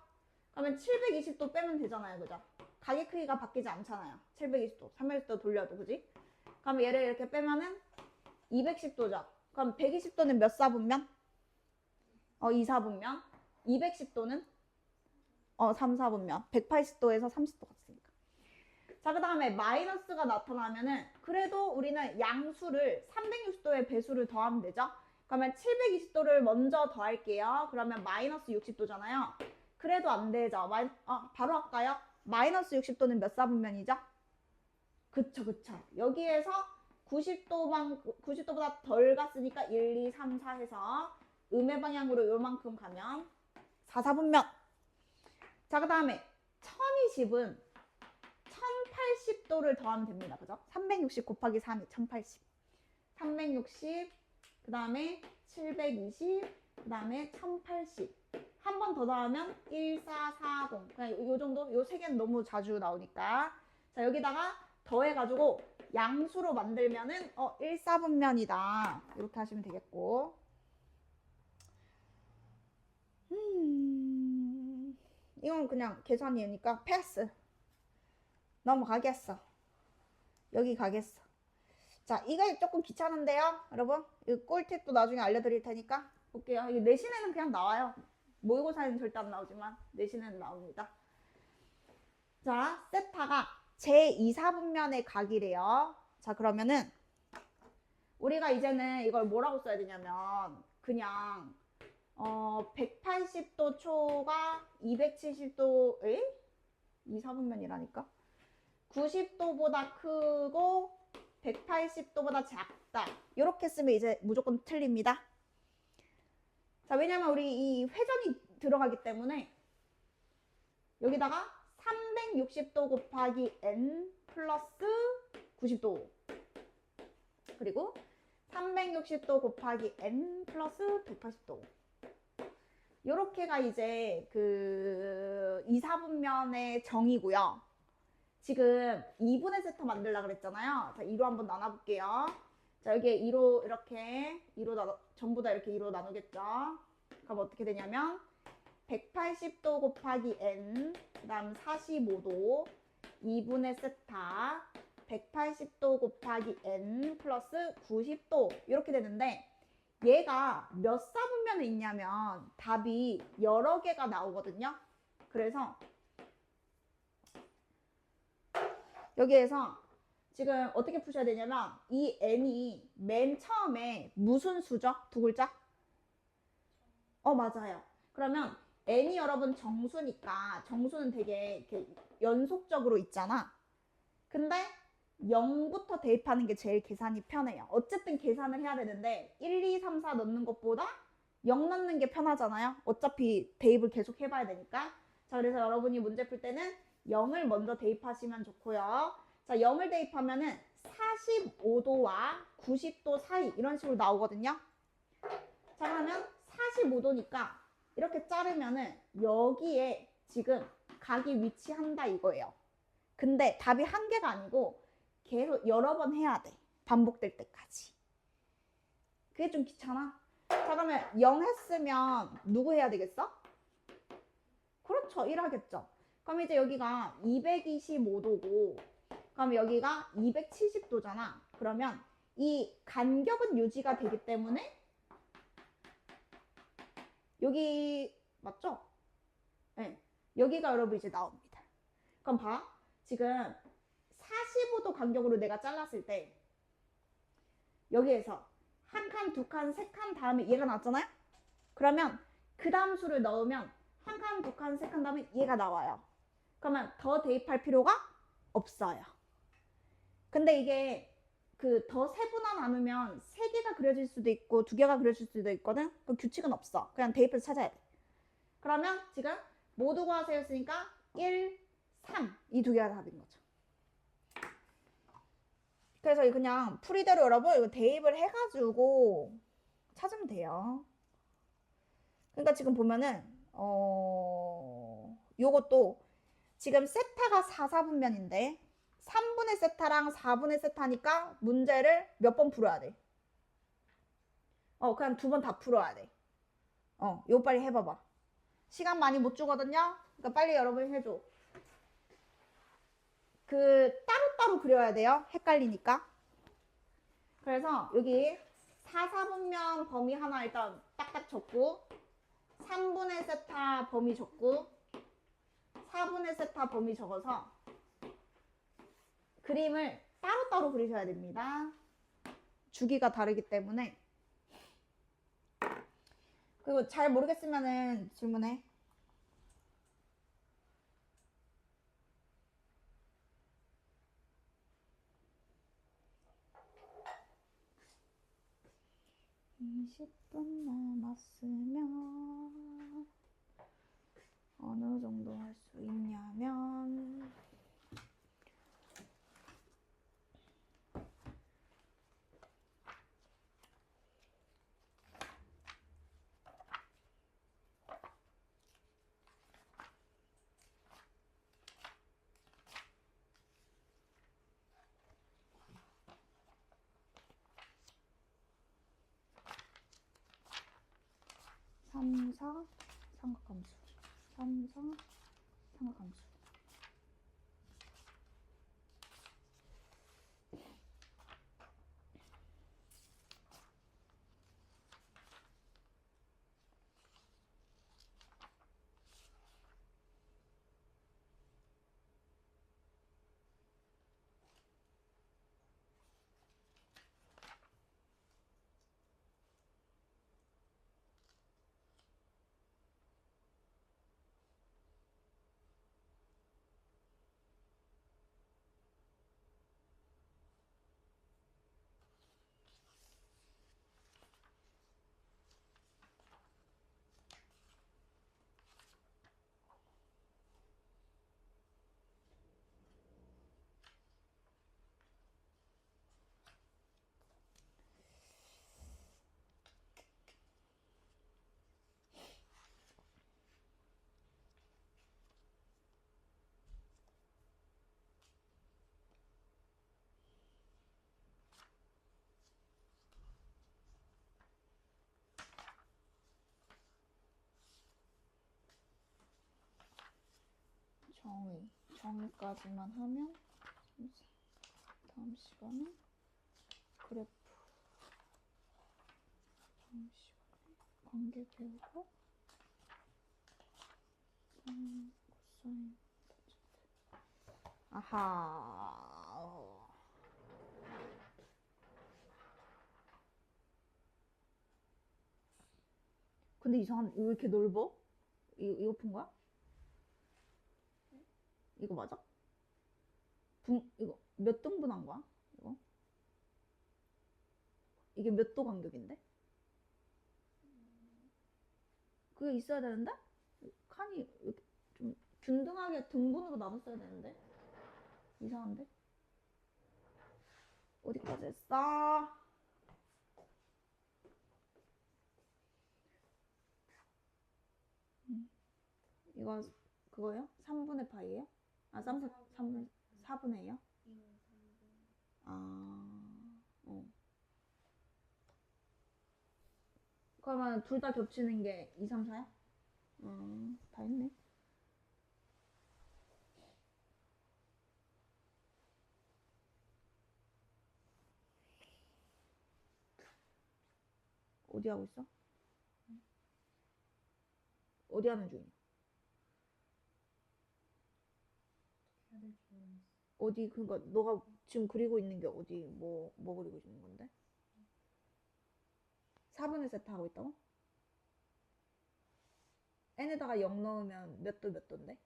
Speaker 1: 그러면 720도 빼면 되잖아요. 그죠? 가게 크기가 바뀌지 않잖아요. 720도, 360도 돌려도. 그지? 그럼 얘를 이렇게 빼면은 210도죠. 그럼 120도는 몇 사분면? 2, 4분면. 210도는 3, 4분면. 180도에서 30도 같으니까. 자, 그 다음에 마이너스가 나타나면은 그래도 우리는 양수를 360도의 배수를 더하면 되죠. 그러면 720도를 먼저 더할게요. 그러면 마이너스 60도잖아요. 그래도 안 되죠. 바로 할까요? 마이너스 60도는 몇 사분면이죠? 그쵸. 여기에서 90도보다 덜 갔으니까 1, 2, 3, 4 해서 음의 방향으로 요만큼 가면 4, 4분면. 자, 그 다음에 1020은 1080도를 더하면 됩니다. 그죠? 360 곱하기 3이 1080. 360, 그 다음에 720, 그 다음에 1080. 한 번 더 더하면 1440. 그냥 요 정도? 요 세 개는 너무 자주 나오니까. 자, 여기다가 더해가지고 양수로 만들면은 1, 4분면이다. 이렇게 하시면 되겠고. 이건 그냥 계산이니까 패스. 넘어가겠어. 여기 가겠어. 자, 이거 조금 귀찮은데요, 여러분? 이 꿀팁도 나중에 알려드릴 테니까 볼게요. 이게 내신에는 그냥 나와요. 모의고사에는 절대 안 나오지만 내신에는 나옵니다. 자, 세타가 제2, 4분면의 각이래요. 자, 그러면은 우리가 이제는 이걸 뭐라고 써야 되냐면 그냥 180도 초가 270도 2, 4분면이라니까 90도보다 크고 180도보다 작다. 이렇게 쓰면 이제 무조건 틀립니다. 자, 왜냐면 우리 이 회전이 들어가기 때문에 여기다가 360도 곱하기 n 플러스 90도 그리고 360도 곱하기 n 플러스 180도 요렇게가 이제 그 2, 4분면의 정이고요. 지금 2분의 세타 만들려고 그랬잖아요. 자, 2로 한번 나눠볼게요. 자, 여기에 2로 이렇게 전부 다 이렇게 2로 나누겠죠. 그럼 어떻게 되냐면 180도 곱하기 n 그 다음 45도 2분의 세타 180도 곱하기 n 플러스 90도 이렇게 되는데 얘가 몇 사분면에 있냐면 답이 여러 개가 나오거든요. 그래서 여기에서 지금 어떻게 푸셔야 되냐면 이 n이 맨 처음에 무슨 수죠? 두 글자? 맞아요. 그러면 n이 여러분 정수니까 정수는 되게 이렇게 연속적으로 있잖아. 근데 0부터 대입하는 게 제일 계산이 편해요. 어쨌든 계산을 해야 되는데 1, 2, 3, 4 넣는 것보다 0 넣는 게 편하잖아요. 어차피 대입을 계속 해봐야 되니까. 자, 그래서 여러분이 문제 풀 때는 0을 먼저 대입하시면 좋고요. 자, 0을 대입하면은 45도와 90도 사이 이런 식으로 나오거든요. 자, 그러면 45도니까 이렇게 자르면은 여기에 지금 각이 위치한다 이거예요. 근데 답이 한 개가 아니고 계속 여러 번 해야 돼. 반복될 때까지. 그게 좀 귀찮아. 자, 그러면 0 했으면 누구 해야 되겠어? 그렇죠. 1 하겠죠. 그럼 이제 여기가 225도고 그럼 여기가 270도잖아. 그러면 이 간격은 유지가 되기 때문에 여기 맞죠? 네. 여기가 여러분 이제 나옵니다. 그럼 봐. 지금 45도 간격으로 내가 잘랐을 때 여기에서 한 칸, 두 칸, 세 칸 다음에 얘가 나왔잖아요? 그러면 그 다음 수를 넣으면 한 칸, 두 칸, 세 칸 다음에 얘가 나와요. 그러면 더 대입할 필요가 없어요. 근데 이게 그 더 세분화 나누면 세 개가 그려질 수도 있고 두 개가 그려질 수도 있거든. 그 규칙은 없어. 그냥 대입해서 찾아야 돼. 그러면 지금 모두 구하세요였으니까 1, 3 이 두 개가 답인 거죠. 그래서 그냥 풀이대로 여러분 이거 대입을 해가지고 찾으면 돼요. 그러니까 지금 보면은 요것도 지금 세타가 4, 4분면인데 3분의 세타랑 4분의 세타니까 문제를 몇 번 풀어야 돼? 그냥 두 번 다 풀어야 돼. 이거 빨리 해봐봐. 시간 많이 못 주거든요? 그러니까 빨리 여러분 해줘. 따로따로 그려야 돼요. 헷갈리니까. 그래서 여기 4, 4분면 범위 하나 일단 딱딱 적고 3분의 세타 범위 적고 4분의 세타 범위 적어서 그림을 따로따로 그리셔야 됩니다. 주기가 다르기 때문에. 그리고 잘 모르겠으면은 질문해. (20분) 남았으면 어느 정도 할 수 있냐면 삼사 삼각함수 3사 삼각함수 정의까지만 하면 다음 시간에 그래프 다음 시간에 관계 배우고 코사인 아하. 근데 이상한 왜 이렇게 넓어? 이거 푼 거야? 이거 맞아? 이거 몇 등분한 거야? 이거? 이게 몇 도 간격인데? 그게 있어야 되는데? 칸이 이렇게 좀 균등하게 등분으로 나눴어야 되는데? 이상한데? 어디까지 했어? 이거 그거요? 3분의 파이예요? 아, 3분 4분의요? 아, 그러면 둘 다 겹치는 게 2, 3, 4야? 다 했네. 어디 하고 있어? 어디 하는 중이야? 어디, 그니까 너가 지금 그리고 있는 게 어디, 뭐 그리고 있는 건데? 4분의 세타 하고 있다고? n에다가 0 넣으면 몇 도 몇 도인데?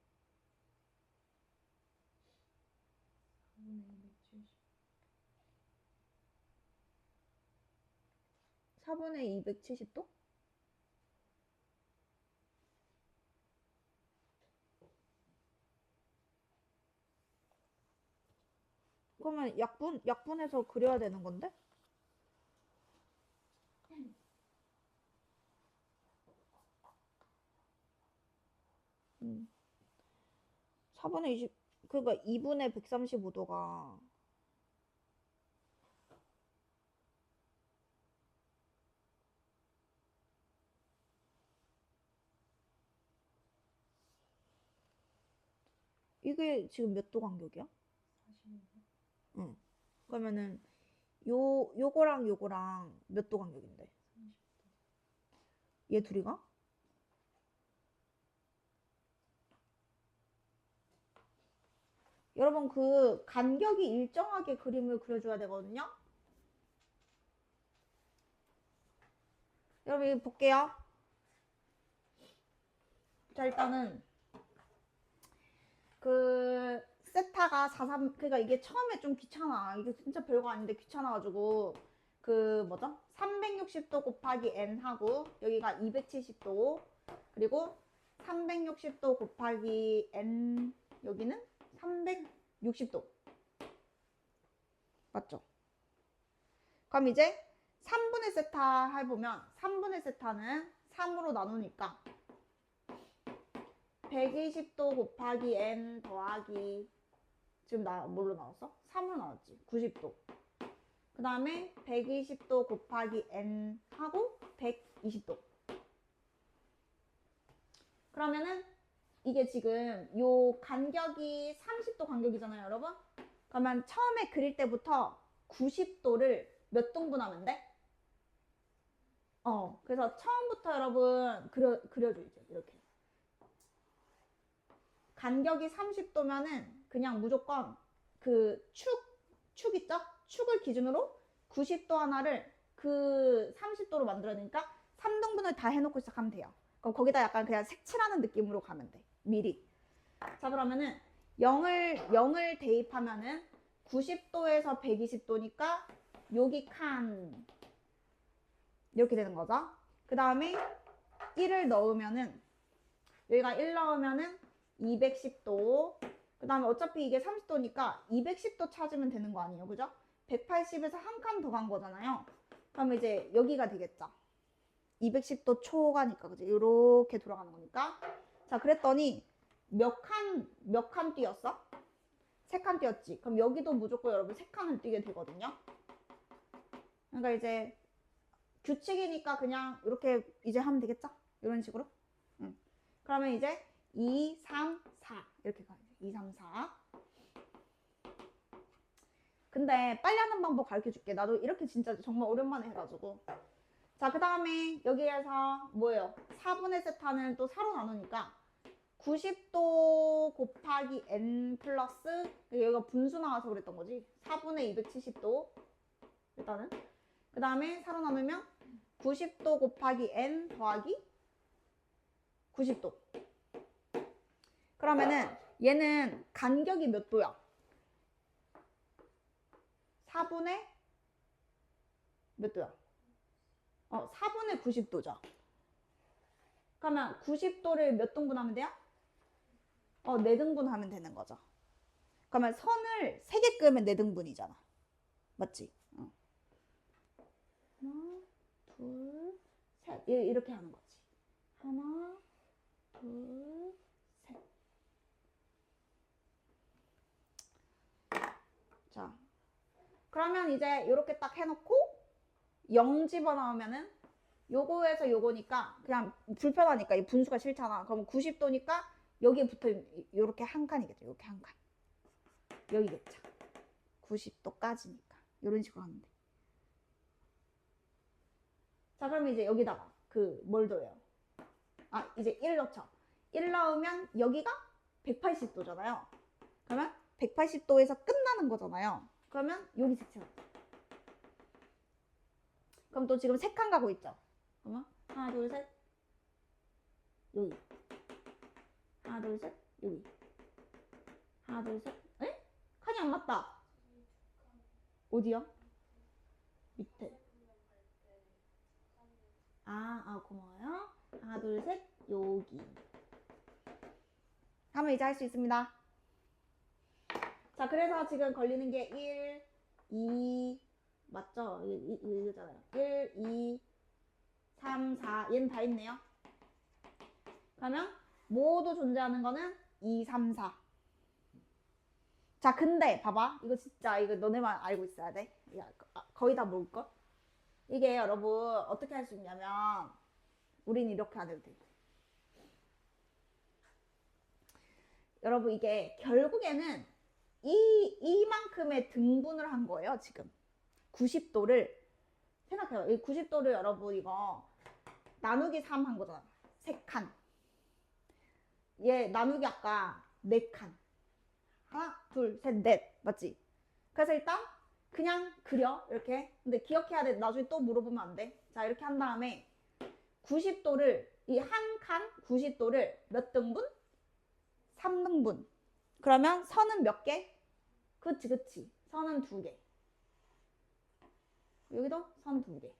Speaker 1: 4분의 270도? 그러면 약분해서 그려야 되는 건데? 4분의 20, 그러니까 2분의 135도가 이게 지금 몇 도 간격이야?
Speaker 2: 40도.
Speaker 1: 응. 그러면은 요거랑 요거랑 몇 도 간격인데?
Speaker 2: 30도.
Speaker 1: 얘 둘이가? 여러분 그 간격이 일정하게 그림을 그려줘야 되거든요. 여러분 이거 볼게요. 자 일단은 그 세타가 43 그러니까 이게 처음에 좀 귀찮아. 이게 진짜 별거 아닌데 귀찮아가지고 그 뭐죠? 360도 곱하기 n 하고 여기가 270도 그리고 360도 곱하기 n 여기는 360도 맞죠? 그럼 이제 3분의 세타 해보면 3분의 세타는 3으로 나누니까 120도 곱하기 n 더하기 지금 나 뭘로 나왔어? 3으로 나왔지 90도 그 다음에 120도 곱하기 n 하고 120도 그러면은 이게 지금 요 간격이 30도 간격이잖아요 여러분 그러면 처음에 그릴 때부터 90도를 몇 등분하면 돼? 그래서 처음부터 여러분 그려줘 이제 이렇게 간격이 30도면은 그냥 무조건 그 축 있죠? 축을 기준으로 90도 하나를 그 30도로 만들어야 되니까 3등분을 다 해놓고 시작하면 돼요. 그럼 거기다 약간 그냥 색칠하는 느낌으로 가면 돼. 미리. 자 그러면은 0을 대입하면은 90도에서 120도니까 여기 칸 이렇게 되는 거죠. 그 다음에 1을 넣으면은 여기가 1 넣으면은 210도 그 다음에 어차피 이게 30도니까 210도 찾으면 되는 거 아니에요 그죠? 180에서 한 칸 더 간 거잖아요 그럼 이제 여기가 되겠죠 210도 초가니까 그죠? 이렇게 돌아가는 거니까 자 그랬더니 몇 칸 뛰었어? 3칸 뛰었지 그럼 여기도 무조건 여러분 3칸을 뛰게 되거든요 그러니까 이제 규칙이니까 그냥 이렇게 이제 하면 되겠죠? 이런 식으로 그러면 이제 2, 3, 4 이렇게 가야 돼. 2, 3, 4 근데 빨리 하는 방법 가르쳐줄게. 나도 이렇게 진짜 정말 오랜만에 해가지고 자 그 다음에 여기에서 뭐예요? 4분의 세타는 또 4로 나누니까 90도 곱하기 n 플러스 여기가 분수 나와서 그랬던 거지 4분의 270도 일단은 그 다음에 4로 나누면 90도 곱하기 n 더하기 90도 그러면은 얘는 간격이 몇 도야? 4분의 몇 도야? 4분의 90도죠. 그러면 90도를 몇 등분하면 돼요? 4등분 하면 되는 거죠. 그러면 선을 3개 끄면 4등분이잖아. 맞지? 하나, 둘, 셋. 이렇게 하는 거지. 하나, 둘, 셋. 자, 그러면 이제 이렇게 딱 해놓고 0 집어넣으면은 요거에서 요거니까 그냥 불편하니까 이 분수가 싫잖아. 그럼 90도니까 여기에 붙어 이렇게 한 칸이겠죠. 이렇게 한 칸. 여기겠죠. 90도까지니까 이런 식으로 하면 돼. 자, 그럼 이제 여기다가 뭘 둬요? 이제 1 넣죠. 1 넣으면 여기가 180도잖아요. 그러면 180도에서 끝나는 거잖아요. 그러면 여기 색칠하자. 그럼 또 지금 3칸 가고 있죠. 그러면 하나, 둘, 셋. 여기. 하나, 둘, 셋. 여기. 하나, 둘, 셋. 에? 칸이 안 맞다. 어디요? 밑에. 고마워요. 하나, 둘, 셋. 여기. 하면 이제 할 수 있습니다. 자, 그래서 지금 걸리는 게 1, 2, 맞죠? 이거잖아요. 1, 2, 3, 4. 얘는 다 있네요. 그러면 모두 존재하는 거는 2, 3, 4. 자, 근데 봐봐. 이거 진짜 이거 너네만 알고 있어야 돼. 거의 다 모를걸? 이게 여러분 어떻게 할 수 있냐면 우린 이렇게 안 해도 돼. 여러분 이게 결국에는 이만큼의 등분을 한 거예요, 지금. 90도를 생각해요. 이 90도를 여러분 이거 나누기 3 한 거잖아. 3칸. 얘 나누기 아까 4칸. 하나, 둘, 셋, 넷. 맞지? 그래서 일단 그냥 그려. 이렇게. 근데 기억해야 돼. 나중에 또 물어보면 안 돼. 자, 이렇게 한 다음에 90도를 이 한 칸 90도를 몇 등분? 3등분. 그러면 선은 몇 개? 그치, 그치. 선은 2개. 여기도 선 2개.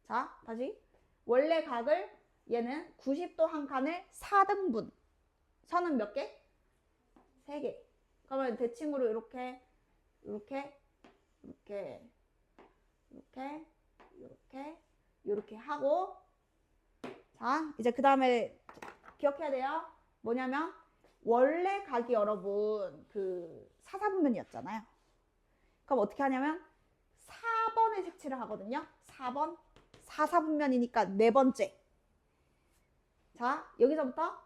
Speaker 1: 자, 다시. 원래 각을 얘는 90도 한 칸을 4등분. 선은 몇 개? 3개. 그러면 대칭으로 이렇게, 이렇게, 이렇게, 이렇게, 이렇게, 이렇게 하고. 자, 이제 그 다음에 기억해야 돼요. 뭐냐면 원래 각이 여러분 그 사사분면이었잖아요. 그럼 어떻게 하냐면 4번에 색칠을 하거든요. 4번 사사분면이니까 네 번째. 자, 여기서부터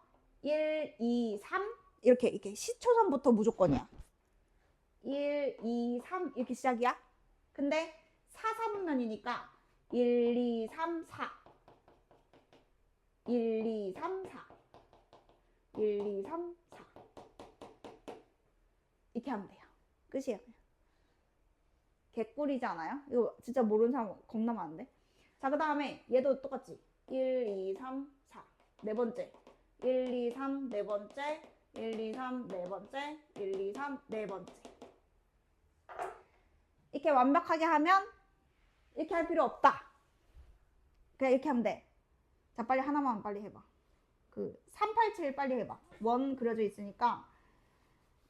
Speaker 1: 1, 2, 3 이렇게 시초선부터 무조건이야. 1, 2, 3 이렇게 시작이야. 근데 사사분면이니까 1, 2, 3, 4 1, 2, 3, 4 1, 2, 3, 4 이렇게 하면 돼요. 끝이에요. 개꿀이지 않아요? 이거 진짜 모르는 사람 겁나면 안 돼. 자, 그 다음에 얘도 똑같지. 1, 2, 3, 4 네 번째. 1, 2, 3 네 번째. 1, 2, 3 네 번째. 1, 2, 3 네 번째. 이렇게 완벽하게 하면 이렇게 할 필요 없다. 그냥 이렇게 하면 돼. 자, 빨리 하나만 빨리 해봐. 그 387 빨리 해봐. 원 그려져 있으니까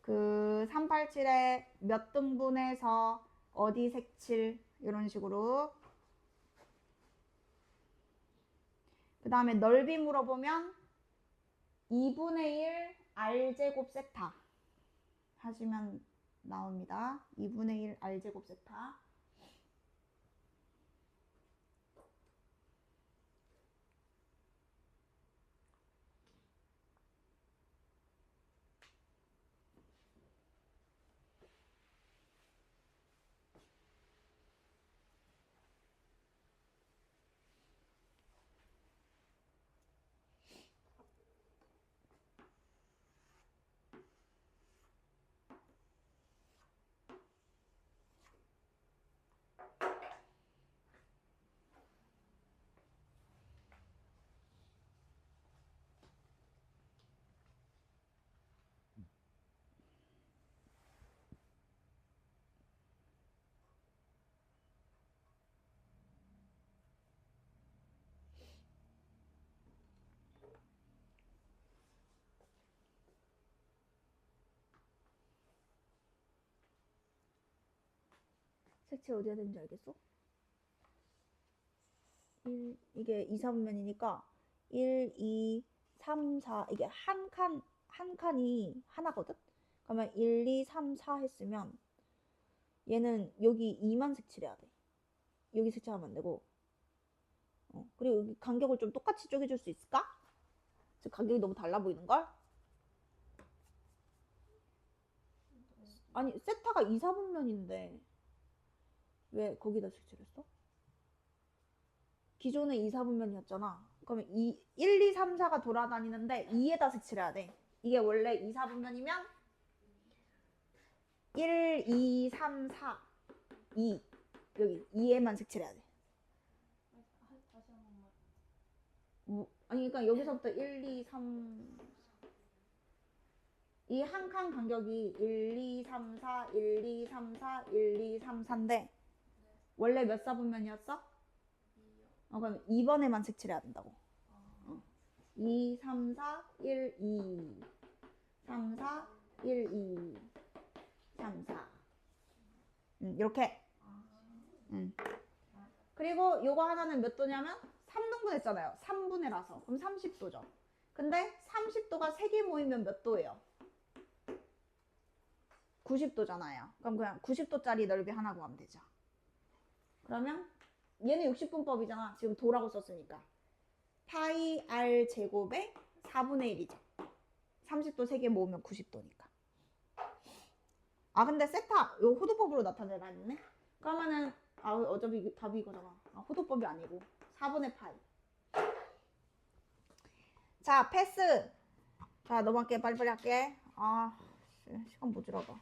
Speaker 1: 그 387에 몇 등분해서 어디 색칠 이런 식으로. 그 다음에 넓이 물어보면 2분의 1 r제곱 세타 하시면 나옵니다. 2분의 1 r제곱 세타. 색칠 어디가 되는지 알겠어? 이게 2, 4분면이니까 1, 2, 3, 4 이게 한 칸이 하나거든? 그러면 1, 2, 3, 4 했으면 얘는 여기 2만 색칠해야 돼. 여기 색칠하면 안 되고. 그리고 여기 간격을 좀 똑같이 쪼개줄 수 있을까? 지금 간격이 너무 달라 보이는걸? 아니 세타가 2, 4분면인데 왜 거기다 색칠했어? 기존에 2, 4분면이었잖아. 그러면 1, 2, 3, 4가 돌아다니는데 2에다 색칠해야 돼. 이게 원래 2, 4분면이면 1, 2, 3, 4, 2 여기 2에만 색칠해야 돼.
Speaker 2: 다시 한 번만.
Speaker 1: 아니 그러니까 여기서부터 1, 2, 3 이 한 칸 간격이 1, 2, 3, 4, 1, 2, 3, 4, 1, 2, 3, 4인데 원래 몇 사분면이었어? 그럼 2번에만 색칠해야 된다고. 2, 3, 4, 1, 2 3, 4, 1, 2 3, 4 이렇게. 그리고 요거 하나는 몇 도냐면 3등분 했잖아요. 3분해라서. 그럼 30도죠. 근데 30도가 3개 모이면 몇 도예요? 90도잖아요. 그럼 그냥 90도짜리 넓이 하나 구하면 되죠. 그러면 얘는 60분법이잖아. 지금 도라고 썼으니까. 파이 r 제곱에 4분의 1이죠. 30도 3개 모으면 90도니까. 아 근데 세타 요 호도법으로 나타내라 했네. 그러면은 어차피 답이 이거잖아. 호도법이 아니고 4분의 파이. 자 패스. 자 넘어갈게. 빨리빨리 할게. 시간 모자라다.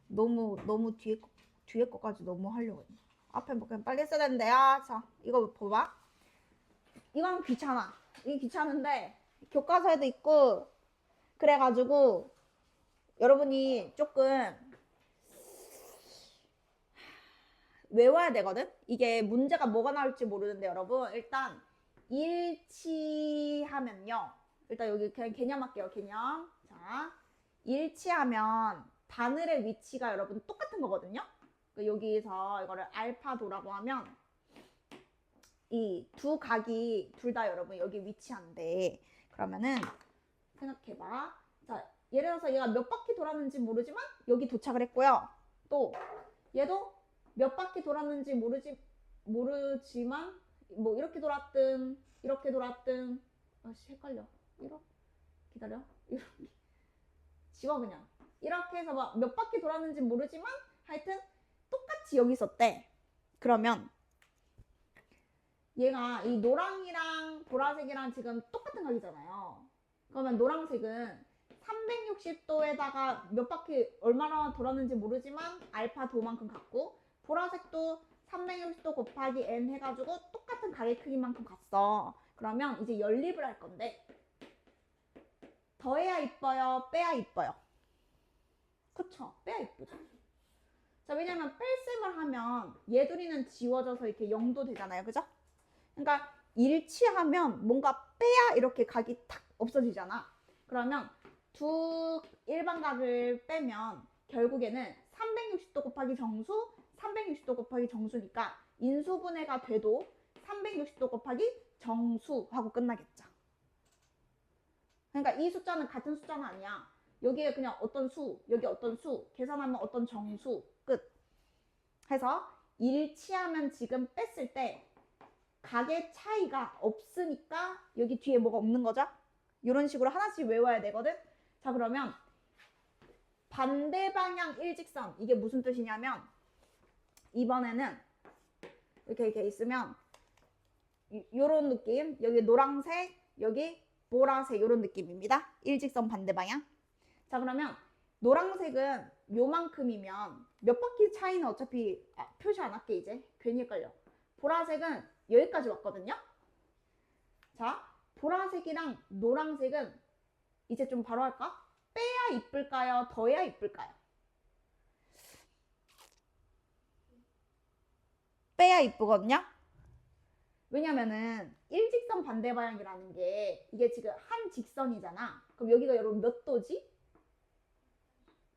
Speaker 1: 너무 뒤에 거까지 너무 하려고 했네. 앞에 뭐 그냥 빨리 했어야 되는데. 자 이거 봐봐. 이건 귀찮아. 이게 귀찮은데 교과서에도 있고 그래가지고 여러분이 조금 외워야 되거든. 이게 문제가 뭐가 나올지 모르는데 여러분 일단 일치하면요. 일단 여기 그냥 개념 할게요. 개념. 자 일치하면 바늘의 위치가 여러분 똑같은 거거든요. 여기서 이거를 알파도라고 하면 이 두 각이 둘 다 여러분 여기 위치한데 그러면은 생각해봐. 자 예를 들어서 얘가 몇 바퀴 돌았는지 모르지만 여기 도착을 했고요. 또 얘도 몇 바퀴 돌았는지 모르지만 뭐 이렇게 돌았든 이렇게 돌았든 헷갈려. 이렇게 기다려. 이렇게 지워 그냥. 이렇게 해서 막 몇 바퀴 돌았는지 모르지만 하여튼 똑같이 여기 있었대. 그러면 얘가 이 노랑이랑 보라색이랑 지금 똑같은 각이잖아요. 그러면 노란색은 360도에다가 몇 바퀴 얼마나 돌았는지 모르지만 알파 도만큼 갔고 보라색도 360도 곱하기 n 해가지고 똑같은 각의 크기만큼 갔어. 그러면 이제 연립을 할 건데 더해야 이뻐요? 빼야 이뻐요? 그쵸? 빼야 이쁘죠. 자 왜냐면 뺄셈을 하면 얘들이는 지워져서 이렇게 0도 되잖아요. 그죠? 그러니까 일치하면 뭔가 빼야 이렇게 각이 탁 없어지잖아. 그러면 두 일반각을 빼면 결국에는 360도 곱하기 정수, 360도 곱하기 정수니까 인수분해가 돼도 360도 곱하기 정수하고 끝나겠죠. 그러니까 이 숫자는 같은 숫자는 아니야. 여기에 그냥 어떤 수, 여기 어떤 수, 계산하면 어떤 정수, 끝. 해서 일치하면 지금 뺐을 때 각의 차이가 없으니까 여기 뒤에 뭐가 없는 거죠? 이런 식으로 하나씩 외워야 되거든. 자 그러면 반대 방향 일직선 이게 무슨 뜻이냐면 이번에는 이렇게 있으면 요런 느낌. 여기 노란색, 여기 보라색 요런 느낌입니다. 일직선 반대 방향. 자 그러면 노란색은 요만큼이면 몇 바퀴 차이는 어차피 표시 안 할게 이제. 괜히 헷갈려. 보라색은 여기까지 왔거든요. 자 보라색이랑 노란색은 이제 좀 바로 할까? 빼야 이쁠까요? 더해야 이쁠까요? 빼야 이쁘거든요. 왜냐면은 일직선 반대 방향이라는 게 이게 지금 한 직선이잖아. 그럼 여기가 여러분 몇 도지?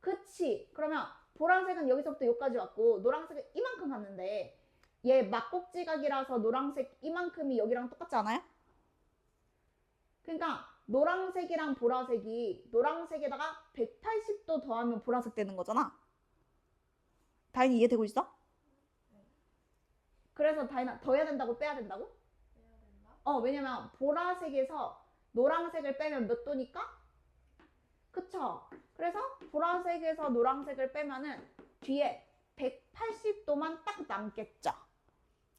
Speaker 1: 그치. 그러면 보라색은 여기서부터 여기까지 왔고 노란색은 이만큼 갔는데 얘 막꼭지각이라서 노란색 이만큼이 여기랑 똑같지 않아요? 그러니까 노란색이랑 보라색이 노란색에다가 180도 더하면 보라색 되는 거잖아. 다인이 이해되고 있어? 그래서 다인아 더해야 된다고 빼야 된다고?
Speaker 2: 빼야 된다?
Speaker 1: 왜냐면 보라색에서 노란색을 빼면 몇 도니까? 그쵸? 그래서 보라색에서 노란색을 빼면은 뒤에 180도만 딱 남겠죠.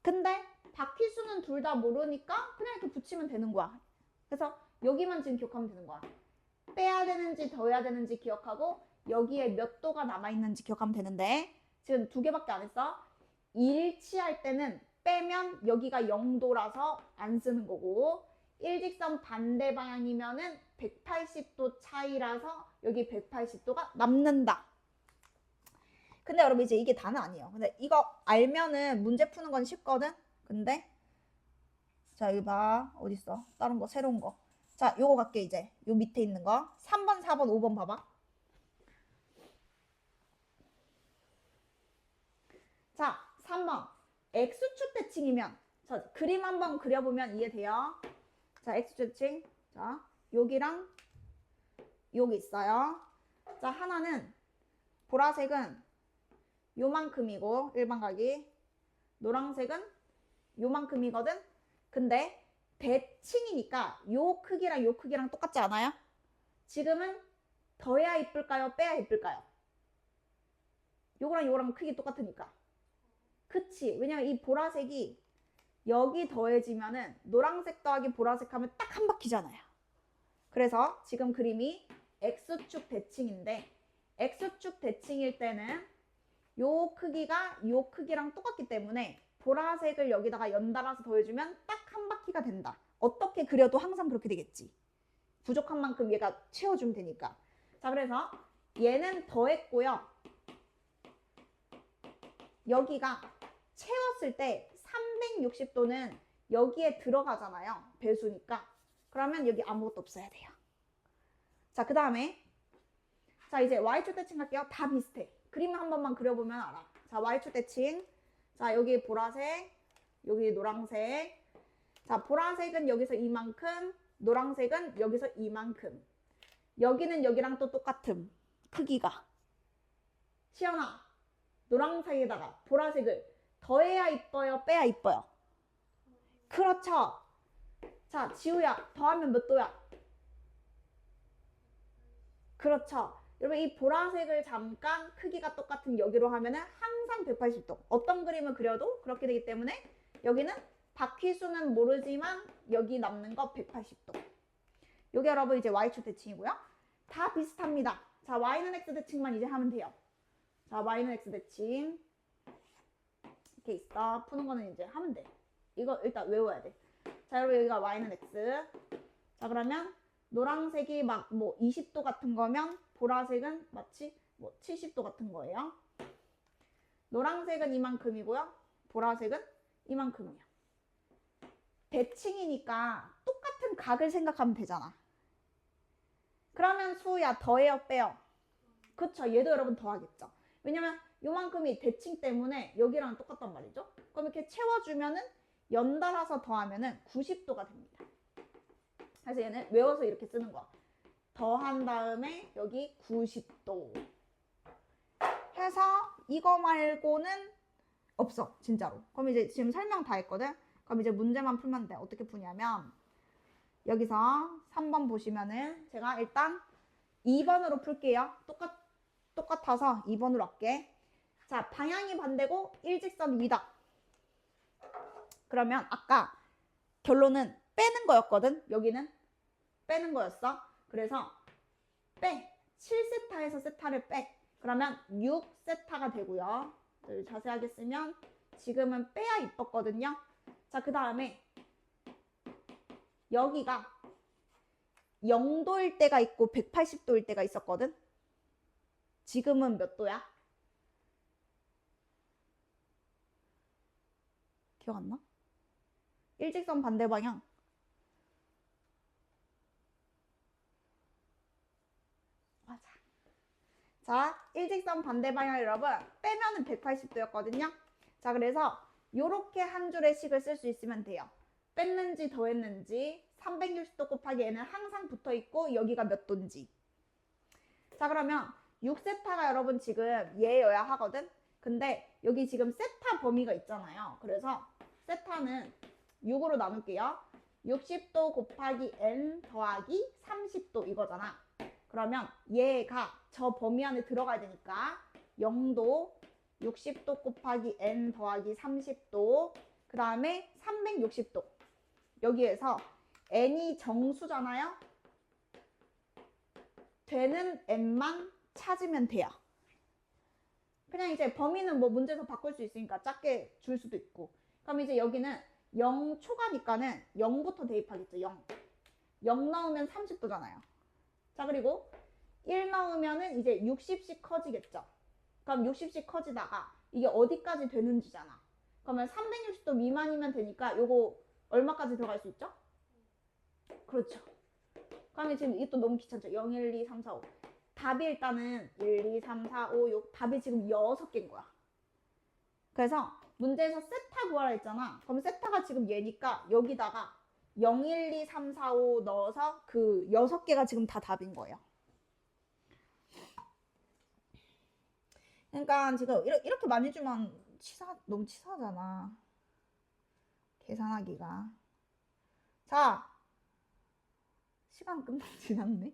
Speaker 1: 근데 바퀴수는 둘 다 모르니까 그냥 이렇게 붙이면 되는 거야. 그래서 여기만 지금 기억하면 되는 거야. 빼야 되는지 더해야 되는지 기억하고 여기에 몇 도가 남아있는지 기억하면 되는데 지금 두 개밖에 안 했어. 일치할 때는 빼면 여기가 0도라서 안 쓰는 거고 일직선 반대 방향이면은 180도 차이라서 여기 180도가 남는다. 근데 여러분 이제 이게 다는 아니에요. 근데 이거 알면은 문제 푸는 건 쉽거든. 근데 자 여기 봐. 어딨어? 다른 거 새로운 거. 자 요거 갈게 이제. 요 밑에 있는 거 3번 4번 5번 봐봐. 자 3번 X축 대칭이면 자 그림 한번 그려보면 이해돼요. 자 X축 대칭. 자 여기랑 여기 있어요. 자 하나는 보라색은 요만큼이고 일반각이 노란색은 요만큼이거든. 근데 대칭이니까 요 크기랑 요 크기랑 똑같지 않아요? 지금은 더해야 이쁠까요? 빼야 이쁠까요? 요거랑 요거랑 크기 똑같으니까. 그치? 왜냐면 이 보라색이 여기 더해지면은 노란색 더하기 보라색 하면 딱 한 바퀴잖아요. 그래서 지금 그림이 X축 대칭인데 X축 대칭일 때는 요 크기가 요 크기랑 똑같기 때문에 보라색을 여기다가 연달아서 더해주면 딱 한 바퀴가 된다. 어떻게 그려도 항상 그렇게 되겠지. 부족한 만큼 얘가 채워주면 되니까. 자, 그래서 얘는 더했고요. 여기가 채웠을 때 360도는 여기에 들어가잖아요. 배수니까. 그러면 여기 아무것도 없어야 돼요. 자, 그 다음에 자, 이제 Y축 대칭 할게요. 다 비슷해. 그림 한 번만 그려보면 알아. 자, Y축 대칭. 자, 여기 보라색, 여기 노란색. 자, 보라색은 여기서 이만큼, 노란색은 여기서 이만큼. 여기는 여기랑 또 똑같음. 크기가. 시연아, 노란색에다가 보라색을 더해야 이뻐요? 빼야 이뻐요? 그렇죠. 자, 지우야, 더하면 몇 도야? 그렇죠. 여러분 이 보라색을 잠깐 크기가 똑같은 여기로 하면은 항상 180도. 어떤 그림을 그려도 그렇게 되기 때문에 여기는 바퀴수는 모르지만 여기 남는 거 180도. 요게 여러분 이제 Y축 대칭이고요. 다 비슷합니다. 자, Y는 X 대칭만 이제 하면 돼요. 자, Y는 X 대칭. 이렇게 있어. 푸는 거는 이제 하면 돼. 이거 일단 외워야 돼. 자, 여러분 여기가 Y는 X. 자, 그러면 노란색이 막 뭐 20도 같은 거면 보라색은 마치 뭐 70도 같은 거예요. 노란색은 이만큼이고요. 보라색은 이만큼이에요. 대칭이니까 똑같은 각을 생각하면 되잖아. 그러면 수야 더해요 빼요? 그쵸. 얘도 여러분 더하겠죠. 왜냐면 요만큼이 대칭 때문에 여기랑 똑같단 말이죠. 그럼 이렇게 채워주면은 연달아서 더하면은 90도가 됩니다. 그래서 얘는 외워서 이렇게 쓰는 거야. 더한 다음에 여기 90도 해서 이거 말고는 없어 진짜로. 그럼 이제 지금 설명 다 했거든. 그럼 이제 문제만 풀면 돼. 어떻게 푸냐면 여기서 3번 보시면은 제가 일단 2번으로 풀게요. 똑같아서 2번으로 할게. 자, 방향이 반대고 일직선 위다. 그러면 아까 결론은 빼는 거였거든. 여기는 빼는 거였어. 그래서 빼. 7세타에서 세타를 빼. 그러면 6세타가 되고요. 자세하게 쓰면 지금은 빼야 이뻤거든요. 자, 그 다음에 여기가 0도일 때가 있고 180도일 때가 있었거든. 지금은 몇 도야? 기억 안 나? 일직선 반대 방향. 맞아. 자, 일직선 반대 방향 여러분 빼면은 180도였거든요. 자, 그래서 요렇게 한 줄의 식을 쓸 수 있으면 돼요. 뺐는지 더했는지 360도 곱하기 n은 항상 붙어 있고 여기가 몇 도인지. 자, 그러면 6세타가 여러분 지금 얘여야 하거든. 근데 여기 지금 세타 범위가 있잖아요. 그래서 세타는 6으로 나눌게요. 60도 곱하기 n 더하기 30도 이거잖아. 그러면 얘가 저 범위 안에 들어가야 되니까 0도 60도 곱하기 n 더하기 30도 그 다음에 360도 여기에서 n이 정수잖아요. 되는 n만 찾으면 돼요. 그냥 이제 범위는 뭐 문제에서 바꿀 수 있으니까 작게 줄 수도 있고. 그럼 이제 여기는 0 초과니까는 0부터 대입하겠죠. 0. 0 넣으면 30도잖아요. 자, 그리고 1 넣으면은 이제 60씩 커지겠죠. 그럼 60씩 커지다가 이게 어디까지 되는지잖아. 그러면 360도 미만이면 되니까 요거 얼마까지 들어갈 수 있죠? 그렇죠. 그러면 지금 이게 또 너무 귀찮죠. 0, 1, 2, 3, 4, 5. 답이 일단은 1, 2, 3, 4, 5, 6. 답이 지금 6개인 거야. 그래서 문제에서 세타 구하라 했잖아. 그럼 세타가 지금 얘니까 여기다가 0, 1, 2, 3, 4, 5 넣어서 그 6개가 지금 다 답인 거예요. 그러니까 지금 이렇게 많이 주면 너무 치사하잖아. 계산하기가. 자, 시간 금방 지났네.